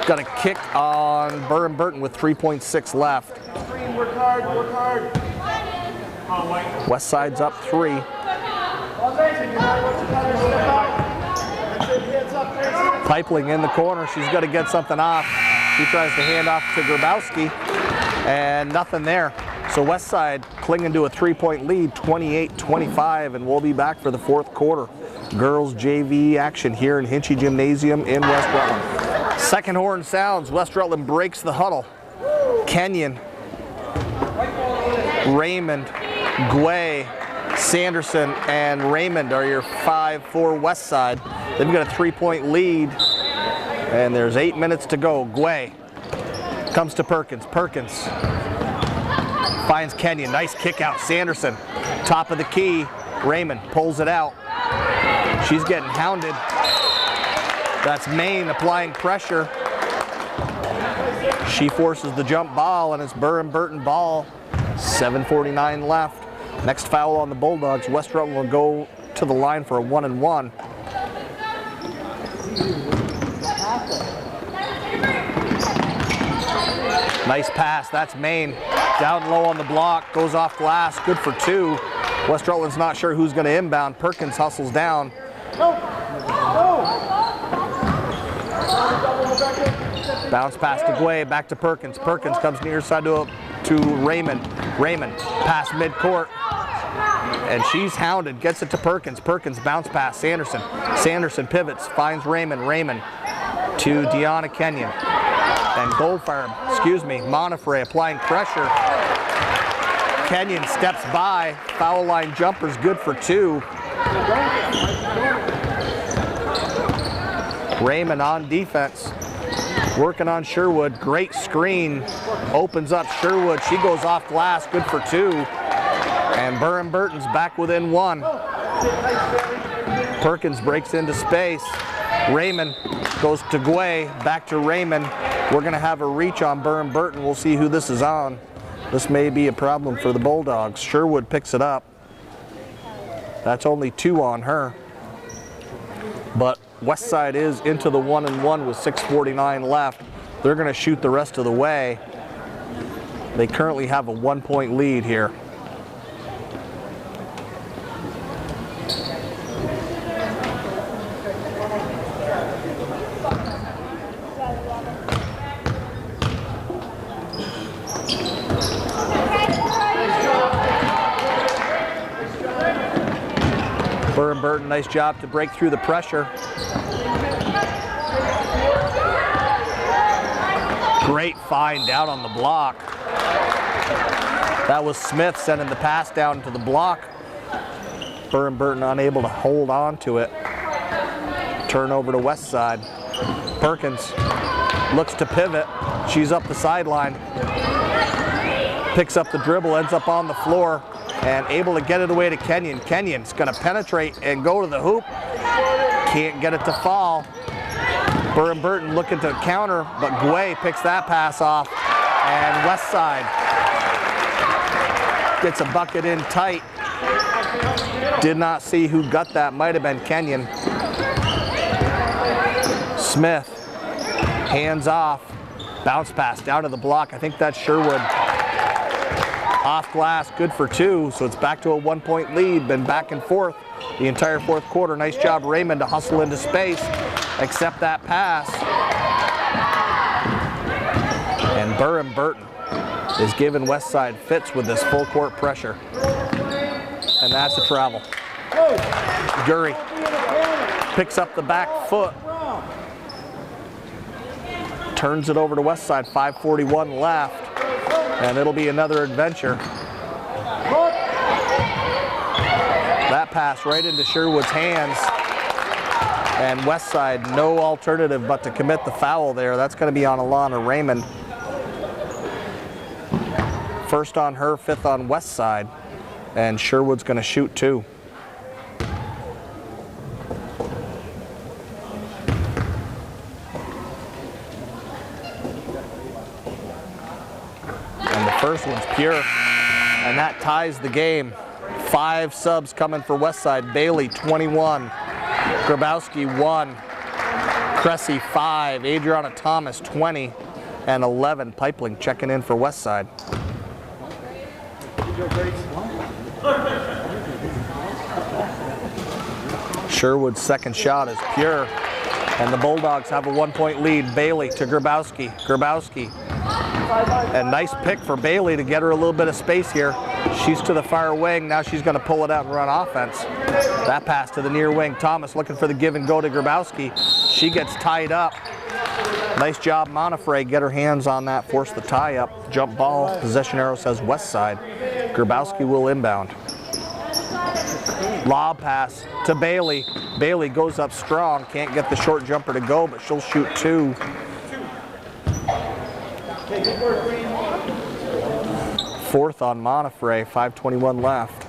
Got a kick on Burr Burton with 3.6 left. work hard. West Side's up 3. Pipeling in the corner. She's got to get something off. She tries to hand off to Grabowski, and nothing there. So West Side clinging to a 3-point lead, 28-25, and we'll be back for the 4th quarter. Girls JV action here in Hinchy Gymnasium in West Rutland. Second horn sounds. West Rutland breaks the huddle. Kenyon, Raymond, Guay, Sanderson, and Raymond are your 5 for West Side. They've got a 3-point lead, and there's 8 minutes to go. Guay comes to Perkins. Perkins finds Kenyon. Nice kick out. Sanderson, top of the key. Raymond pulls it out. She's getting hounded. That's Maine applying pressure. She forces the jump ball, and it's Burr Burton ball. 7:49 left. Next foul on the Bulldogs. West Rutland will go to the line for a 1-and-1. Nice pass. That's Maine. Down low on the block. Goes off glass. Good for 2. West Rutland's not sure who's going to inbound. Perkins hustles down. Bounce pass to Guay, back to Perkins. Perkins comes near side to Raymond. Raymond, pass midcourt. And she's hounded, gets it to Perkins. Perkins bounce pass, Sanderson. Sanderson pivots, finds Raymond. Raymond to Deanna Kenyon. And Monifray applying pressure. Kenyon steps by, foul line jumper's good for 2. Raymond on defense, working on Sherwood. Great screen, opens up Sherwood. She goes off glass, good for 2. And Burr Burton's back within 1. Perkins breaks into space. Raymond goes to Guay, back to Raymond. We're going to have a reach on Burr Burton. We'll see who this is on. This may be a problem for the Bulldogs. Sherwood picks it up. That's only 2 on her. But West Side is into the 1-and-1 with 6:49 left. They're going to shoot the rest of the way. They currently have a 1-point lead here. Burr Burton, nice job to break through the pressure. Great find down on the block. That was Smith sending the pass down to the block. Burr Burton unable to hold on to it. Turnover to West Side. Perkins looks to pivot. She's up the sideline. Picks up the dribble, ends up on the floor, and able to get it away to Kenyon. Kenyon's going to penetrate and go to the hoop. Can't get it to fall. Burr Burton looking to counter, but Guay picks that pass off. And West Side gets a bucket in tight. Did not see who got that. Might have been Kenyon. Smith, hands off. Bounce pass down to the block. I think that's Sherwood. Off glass, good for 2, so it's back to a 1-point lead. Been back and forth the entire 4th quarter. Nice job, Raymond, to hustle into space, accept that pass. And Burr Burton is giving West Side fits with this full court pressure. And that's a travel. Gurry picks up the back foot. Turns it over to West Side, 5:41 left. And it'll be another adventure. That pass right into Sherwood's hands. And West Side, no alternative but to commit the foul there. That's going to be on Alana Raymond. First on her, 5th on West Side. And Sherwood's going to shoot 2. First one's pure, and that ties the game. 5 subs coming for West Side. Bailey, 21. Grabowski, 1. Cressy, 5. Adriana Thomas, 20. And 11. Pipeling checking in for West Side. Sherwood's second shot is pure, and the Bulldogs have a 1-point lead. Bailey to Grabowski. Grabowski. And nice pick for Bailey to get her a little bit of space here. She's to the far wing. Now she's going to pull it out and run offense. That pass to the near wing. Thomas looking for the give and go to Grabowski. She gets tied up. Nice job, Monafray. Get her hands on that, force the tie up. Jump ball. Possession arrow says west side. Grabowski will inbound. Lob pass to Bailey. Bailey goes up strong. Can't get the short jumper to go, but she'll shoot two. Fourth on Monafray, 5:21 left.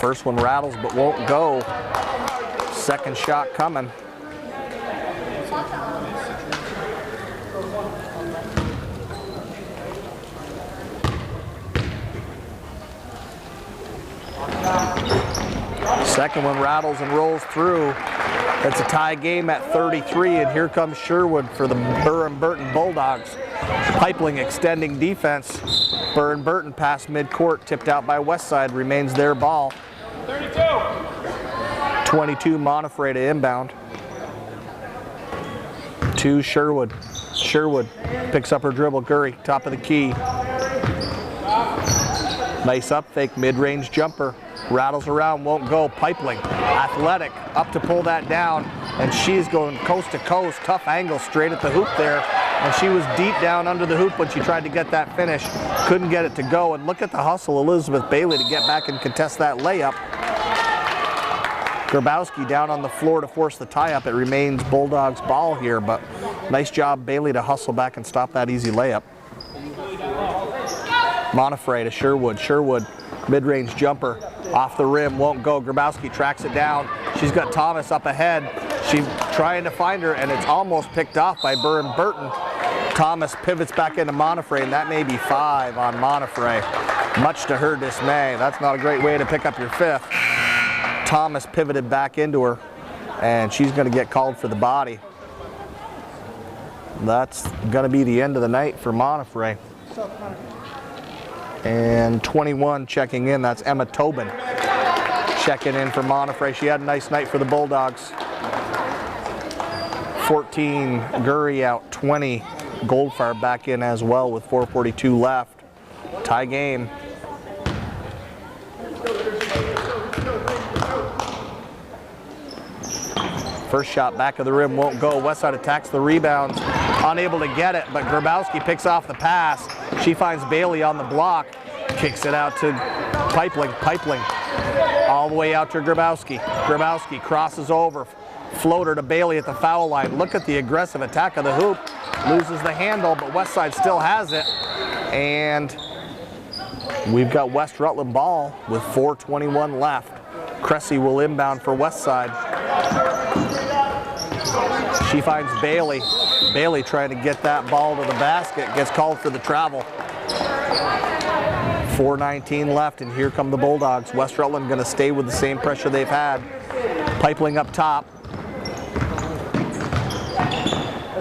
First one rattles but won't go. Second shot coming. Second one rattles and rolls through. It's a tie game at 33, and here comes Sherwood for the Burr Burton Bulldogs. Pipeline extending defense. Burr Burton pass midcourt, tipped out by Westside, remains their ball. 22 Monafray to inbound. To Sherwood. Sherwood picks up her dribble. Gurry, top of the key. Nice up fake, mid-range jumper. Rattles around, won't go. Pipeline, athletic, up to pull that down, and she's going coast to coast. Tough angle straight at the hoop there, and she was deep down under the hoop when she tried to get that finish. Couldn't get it to go, and look at the hustle, Elizabeth Bailey, to get back and contest that layup. Grabowski down on the floor to force the tie-up. It remains Bulldogs' ball here, but nice job, Bailey, to hustle back and stop that easy layup. Monafray to Sherwood. Sherwood, mid-range jumper, off the rim, won't go. Grabowski tracks it down. She's got Thomas up ahead. She's trying to find her, and it's almost picked off by Burr Burton. Thomas pivots back into Monafray, and that may be 5 on Monafray. Much to her dismay. That's not a great way to pick up your 5th. Thomas pivoted back into her, and she's going to get called for the body. That's going to be the end of the night for Monafray. And 21 checking in, that's Emma Tobin checking in for Monafray. She had a nice night for the Bulldogs. 14 Gurry out, 20 Goldfarb back in as well with 4:42 left. Tie game. First shot back of the rim won't go. Westside attacks the rebounds, unable to get it, but Grabowski picks off the pass. She finds Bailey on the block, kicks it out to Pipeline. Pipeline all the way out to Grabowski. Grabowski crosses over, floater to Bailey at the foul line. Look at the aggressive attack of the hoop. Loses the handle, but Westside still has it. And we've got West Rutland ball with 4:21 left. Cressy will inbound for Westside. She finds Bailey. Bailey trying to get that ball to the basket, gets called for the travel. 4:19 left, and here come the Bulldogs. West Rutland going to stay with the same pressure they've had. Pipeline up top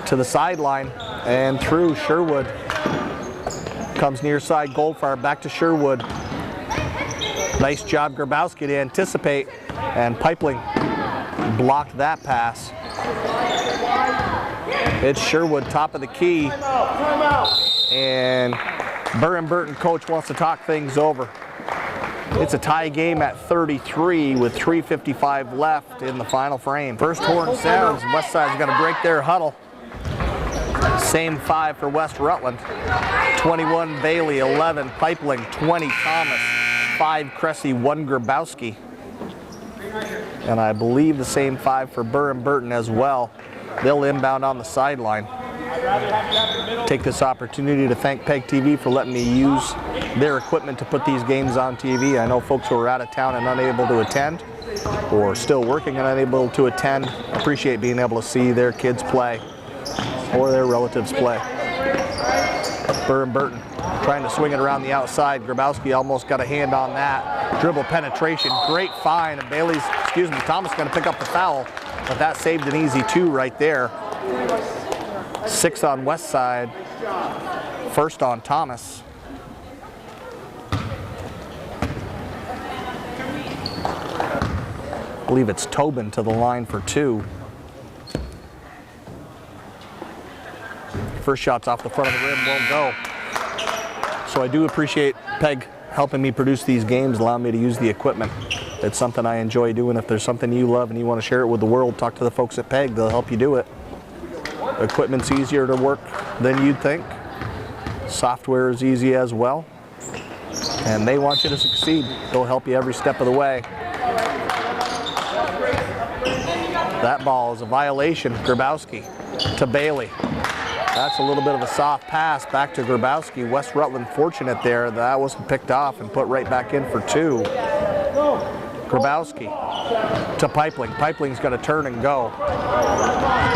to the sideline and through. Sherwood comes near side. Goldfarb back to Sherwood. Nice job, Grabowski, to anticipate, and Pipeline blocked that pass. It's Sherwood, top of the key, and Burr Burton coach wants to talk things over. It's a tie game at 33 with 3:55 left in the final frame. First horn sounds, Westside's going to break their huddle. Same 5 for West Rutland. 21 Bailey, 11 Pipeline, 20 Thomas, 5 Cressy, 1 Grabowski. And I believe the same 5 for Burr Burton as well. They'll inbound on the sideline. Take this opportunity to thank PEGTV for letting me use their equipment to put these games on TV. I know folks who are out of town and unable to attend, or still working and unable to attend, appreciate being able to see their kids play or their relatives play. Burr Burton trying to swing it around the outside. Grabowski almost got a hand on that. Dribble penetration, great find. And Thomas going to pick up the foul, but that saved an easy 2 right there. 6 on West Side, first on Thomas. I believe it's Tobin to the line for 2. First shot's off the front of the rim, won't go. So I do appreciate Peg helping me produce these games, allowing me to use the equipment. It's something I enjoy doing. If there's something you love and you want to share it with the world, talk to the folks at Peg. They'll help you do it. Equipment's easier to work than you'd think. Software is easy as well. And they want you to succeed. They'll help you every step of the way. That ball is a violation. Grabowski to Bailey. That's a little bit of a soft pass back to Grabowski. West Rutland fortunate there. That wasn't picked off and put right back in for 2. Grabowski to Pipeling. Pipeling's going to turn and go.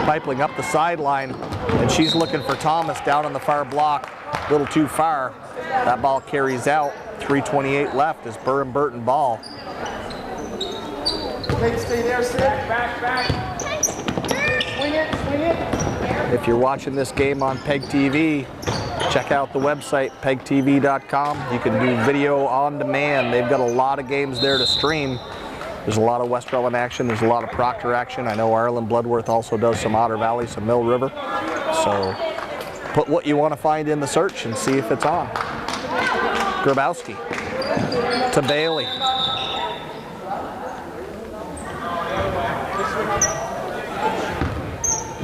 Pipeling up the sideline, and she's looking for Thomas down on the far block. A little too far. That ball carries out. 3:28 left is Burr Burton ball. Stay there, sit. Back. Swing it. If you're watching this game on PEGTV, check out the website, PEGTV.com. You can do video on demand. They've got a lot of games there to stream. There's a lot of West Rutland action. There's a lot of Proctor action. I know Ireland Bloodworth also does some Otter Valley, some Mill River. So put what you want to find in the search and see if it's on. Grabowski to Bailey.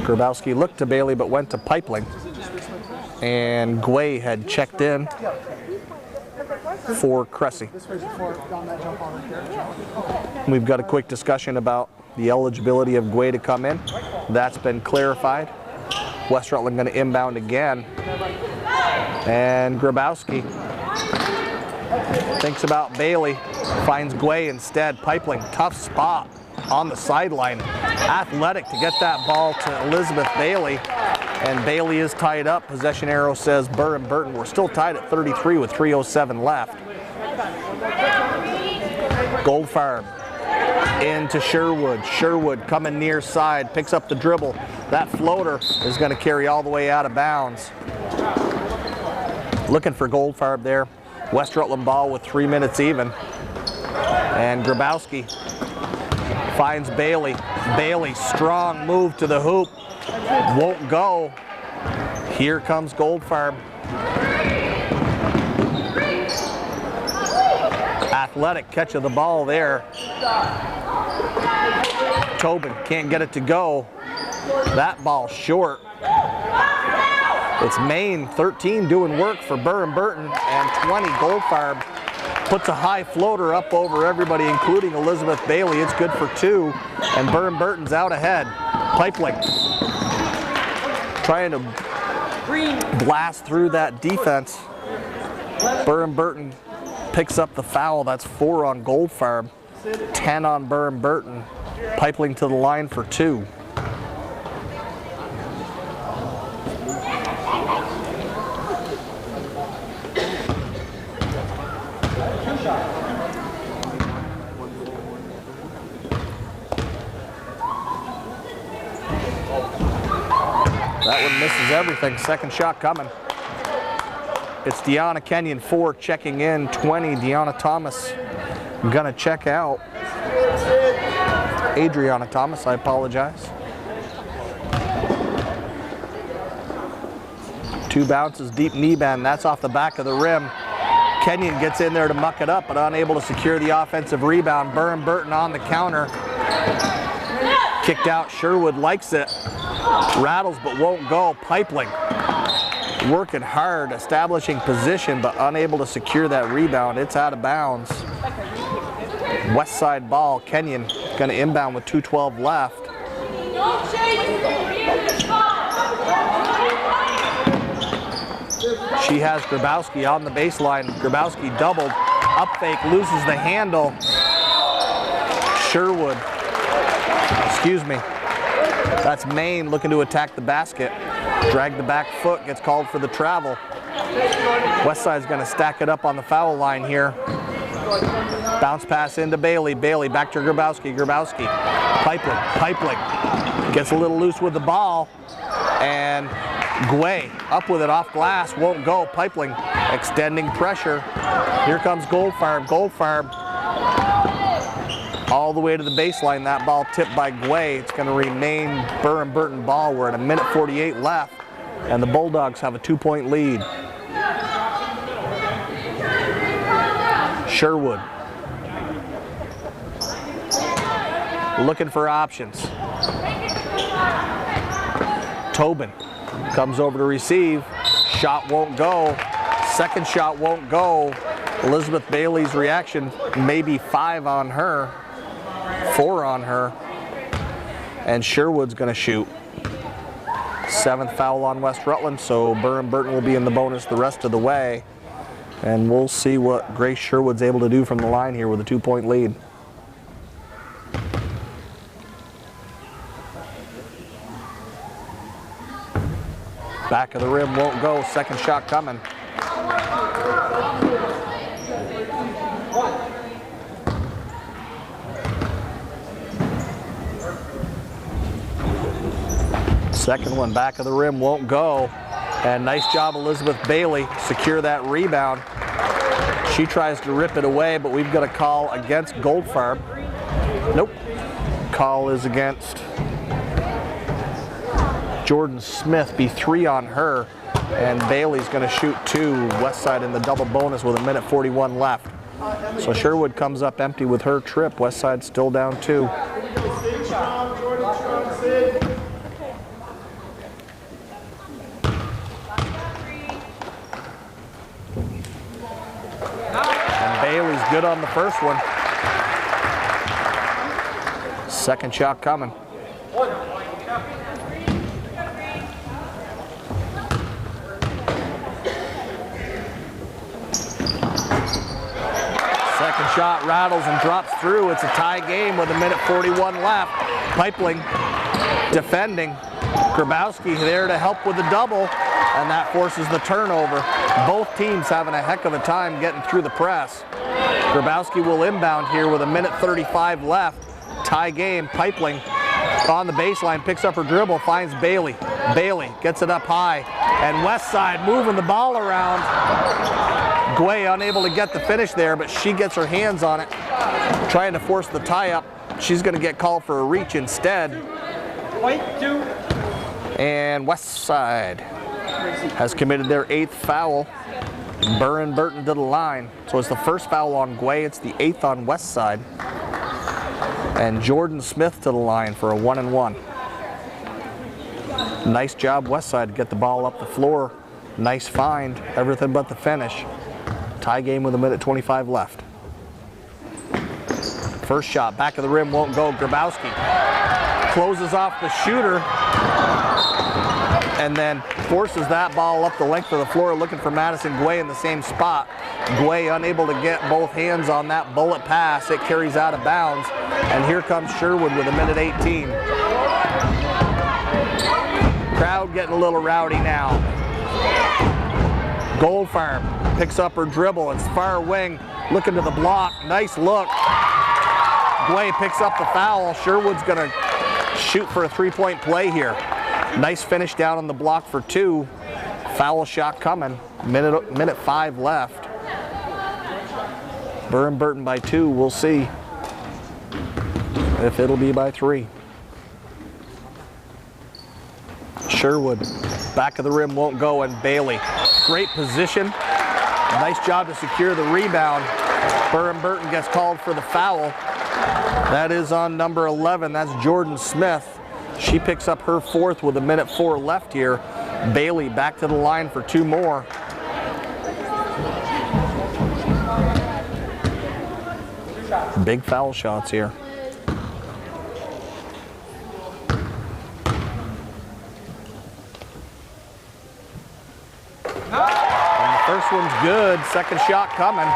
Grabowski looked to Bailey but went to Pipeling. And Guay had checked in for Cressy. We've got a quick discussion about the eligibility of Guay to come in. That's been clarified. West Rutland going to inbound again. And Grabowski thinks about Bailey, finds Guay instead. Pipeling, tough spot on the sideline. Athletic to get that ball to Elizabeth Bailey. And Bailey is tied up. Possession arrow says Burr Burton. We're still tied at 33 with 3:07 left. Goldfarb into Sherwood. Sherwood coming near side, picks up the dribble. That floater is going to carry all the way out of bounds. Looking for Goldfarb there. West Rutland ball with 3 minutes even. And Grabowski finds Bailey. Bailey, strong move to the hoop. Won't go. Here comes Goldfarb. Athletic catch of the ball there. Tobin can't get it to go. That ball short. It's Maine 13 doing work for Burr Burton, and 20 Goldfarb puts a high floater up over everybody, including Elizabeth Bailey. It's good for 2, and Burr Burton's out ahead. Pipeling trying to blast through that defense. Burr Burton picks up the foul. That's 4 on Goldfarb, 10 on Burr Burton. Pipeling to the line for 2. That one misses everything. Second shot coming. It's Deanna Kenyon, 4 checking in, 20. Deanna Thomas gonna check out. Adriana Thomas, I apologize. 2 bounces, deep knee bend. That's off the back of the rim. Kenyon gets in there to muck it up, but unable to secure the offensive rebound. Burr Burton on the counter. Kicked out. Sherwood likes it. Rattles but won't go. Pipeling working hard, establishing position, but unable to secure that rebound. It's out of bounds. West side ball. Kenyon going to inbound with 2:12 left. She has Grabowski on the baseline. Grabowski doubled. Up fake, loses the handle. Sherwood, That's Maine looking to attack the basket. Drag the back foot, gets called for the travel. Westside's going to stack it up on the foul line here. Bounce pass into Bailey. Bailey back to Grabowski. Grabowski. Pipeling. Gets a little loose with the ball. And Guay up with it off glass. Won't go. Pipeling extending pressure. Here comes Goldfarb. Goldfarb all the way to the baseline. That ball tipped by Guay. It's going to remain Burr Burton ball. We're at 1:48 left. And the Bulldogs have a 2-point lead. Sherwood looking for options. Tobin comes over to receive. Shot won't go. Second shot won't go. Elizabeth Bailey's reaction, maybe 5 on her, 4 on her. And Sherwood's going to shoot. 7th foul on West Rutland, so Burr Burton will be in the bonus the rest of the way. And we'll see what Grace Sherwood's able to do from the line here with a 2-point lead. Back of the rim won't go. Second shot coming. Second one back of the rim won't go. And nice job, Elizabeth Bailey, secure that rebound. She tries to rip it away, but we've got a call against Goldfarb. Nope. Call is against Jordan Smith, be 3 on her. And Bailey's going to shoot 2. Westside in the double bonus with 1:41 left. So Sherwood comes up empty with her trip. Westside still down 2. Bailey's good on the first one. Second shot coming. Second shot rattles and drops through. It's a tie game with 1:41 left. Pipeling, defending. Grabowski there to help with the double, and that forces the turnover. Both teams having a heck of a time getting through the press. Grabowski will inbound here with 1:35 left. Tie game. Pipeling on the baseline, picks up her dribble, finds Bailey. Bailey gets it up high, and Westside moving the ball around. Guay unable to get the finish there, but she gets her hands on it, trying to force the tie-up. She's going to get called for a reach instead. And Westside has committed their 8th foul. Burr Burton to the line. So it's the first foul on Guay. It's the 8th on Westside. And Jordan Smith to the line for a 1-and-1. Nice job Westside to get the ball up the floor. Nice find. Everything but the finish. Tie game with 1:25 left. First shot, back of the rim, won't go. Grabowski closes off the shooter and then forces that ball up the length of the floor, looking for Madison Guay in the same spot. Guay unable to get both hands on that bullet pass. It carries out of bounds. And here comes Sherwood with 1:18. Crowd getting a little rowdy now. Goldfarb picks up her dribble. It's far wing, looking to the block. Nice look. Guay picks up the foul. Sherwood's going to shoot for a 3-point play here. Nice finish down on the block for 2. Foul shot coming. Minute 5 left. Burr Burton by 2. We'll see if it'll be by 3. Sherwood, back of the rim, won't go, and Bailey. Great position. Nice job to secure the rebound. Burr Burton gets called for the foul. That is on number 11. That's Jordan Smith. She picks up her 4th with 1:04 left here. Bailey back to the line for 2 more. Big foul shots here. And the first one's good. Second shot coming.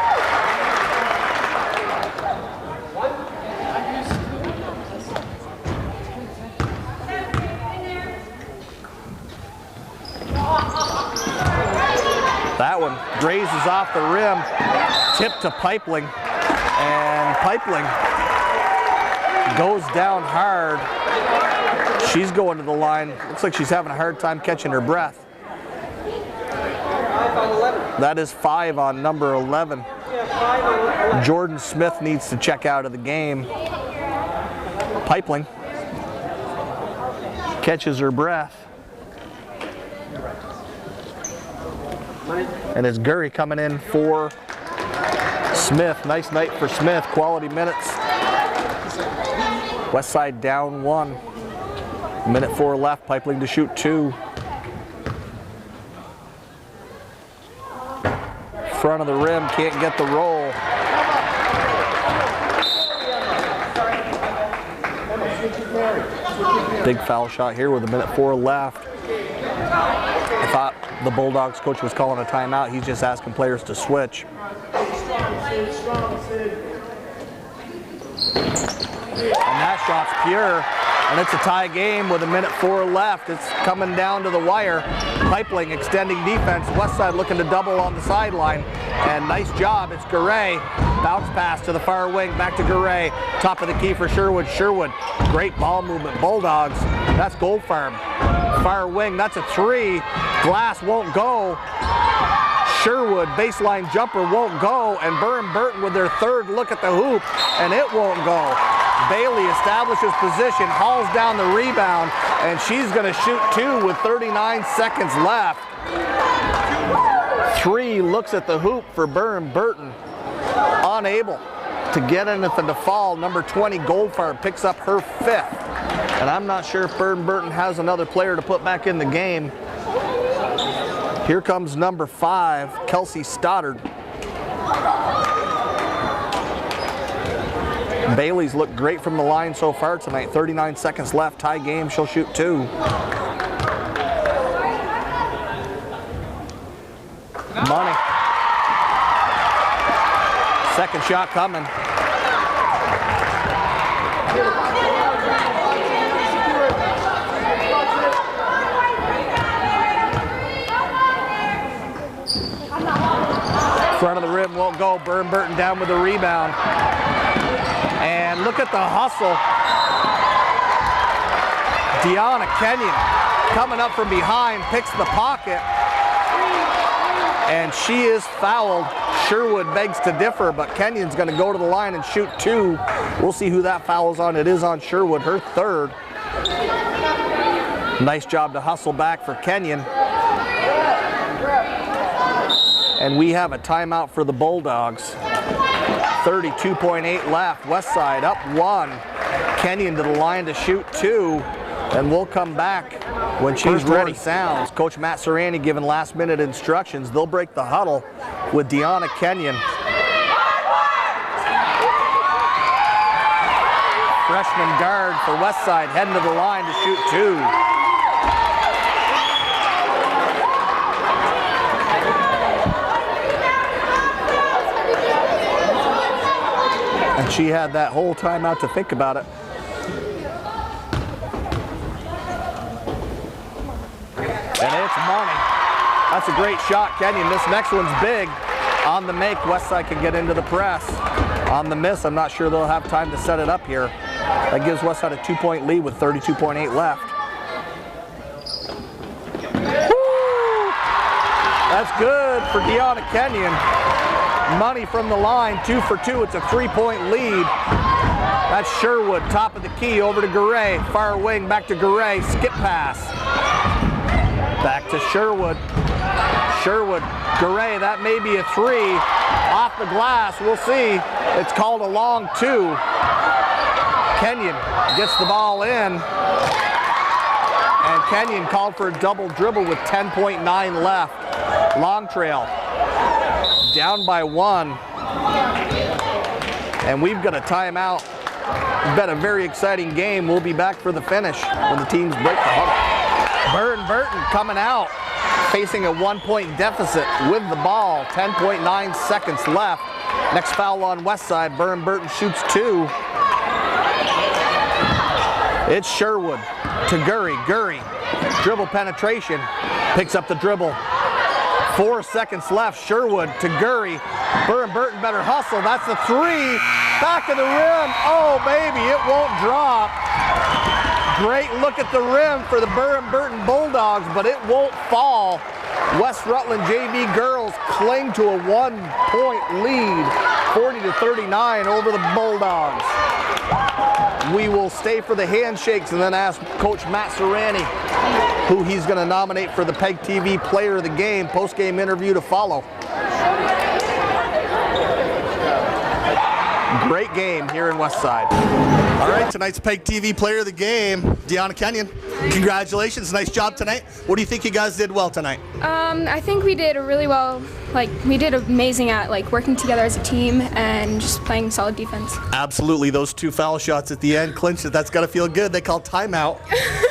That one grazes off the rim, tip to Pipeling, and Pipeling goes down hard. She's going to the line. Looks like she's having a hard time catching her breath. That is 5 on number 11. Jordan Smith needs to check out of the game. Pipeling catches her breath. And it's Gurry coming in for Smith. Nice night for Smith, quality minutes. Westside down 1. Minute 4 left, Pipeling to shoot 2. Front of the rim, can't get the roll. Big foul shot here with a minute 4 left. I thought the Bulldogs coach was calling a timeout. He's just asking players to switch. And that shot's pure. And it's a tie game with a minute 4 left. It's coming down to the wire. Pipeling extending defense. Westside looking to double on the sideline. And nice job. It's Garay. Bounce pass to the far wing. Back to Garay. Top of the key for Sherwood. Sherwood. Great ball movement. Bulldogs. That's Goldfarb. Far wing. That's a 3. Glass won't go. Sherwood baseline jumper won't go. And Burr Burton with their 3rd look at the hoop. And it won't go. Bailey establishes position, hauls down the rebound, and she's going to shoot 2 with 39 seconds left. 3 looks at the hoop for Burr Burton. Unable to get anything to fall. Number 20, Goldfarb, picks up her 5th. And I'm not sure if Burr Burton has another player to put back in the game. Here comes number 5, Kelsey Stoddard. Bailey's looked great from the line so far tonight. 39 seconds left, tie game, she'll shoot 2. Money. Second shot coming. Front of the rim won't go. Burr Burton down with the rebound. And look at the hustle. Deanna Kenyon coming up from behind, picks the pocket. And she is fouled. Sherwood begs to differ, but Kenyon's going to go to the line and shoot 2. We'll see who that foul is on. It is on Sherwood, her 3rd. Nice job to hustle back for Kenyon. And we have a timeout for the Bulldogs. 32.8 left. Westside up 1. Kenyon to the line to shoot 2. And we'll come back when she's ready. Sounds. Coach Matt Serrani giving last minute instructions. They'll break the huddle with Deanna Kenyon. Freshman guard for Westside heading to the line to shoot 2. And she had that whole timeout to think about it. And it's money. That's a great shot, Kenyon. This next one's big. On the make, Westside can get into the press. On the miss, I'm not sure they'll have time to set it up here. That gives Westside a 2-point lead with 32.8 left. Woo! That's good for Deanna Kenyon. Money from the line, 2 for 2. It's a 3-point lead. That's Sherwood, top of the key, over to Garay. Far wing, back to Garay. Skip pass. Back to Sherwood. Sherwood, Garay, that may be a 3. Off the glass, we'll see. It's called a long 2. Kenyon gets the ball in. And Kenyon called for a double dribble with 10.9 left. Long trail. Down by 1. And we've got a timeout. It's been a very exciting game. We'll be back for the finish when the teams break the huddle. Burr Burton coming out, facing a 1-point deficit with the ball. 10.9 seconds left. Next foul on Westside. Burr Burton shoots 2. It's Sherwood to Gurry. Gurry, dribble penetration, picks up the dribble. 4 seconds left. Sherwood to Gurry. Burr Burton better hustle. That's the 3. Back of the rim. Oh, baby, it won't drop. Great look at the rim for the Burr Burton Bulldogs, but it won't fall. West Rutland JV girls cling to a 1-point lead, 40-39 over the Bulldogs. We will stay for the handshakes and then ask Coach Matt Serrani who he's going to nominate for the PEGTV Player of the Game. Post-game interview to follow. Great game here in Westside. All right, tonight's PEGTV Player of the Game, Deanna Kenyon. Congratulations, nice job tonight. What do you think you guys did well tonight? I think we did really well. We did amazing at working together as a team and just playing solid defense. Absolutely, those 2 foul shots at the end clinched it. That's got to feel good. They called timeout,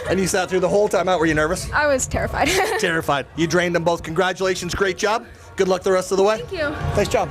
and you sat through the whole timeout. Were you nervous? I was terrified. Terrified. You drained them both. Congratulations, great job. Good luck the rest of the way. Thank you. Nice job.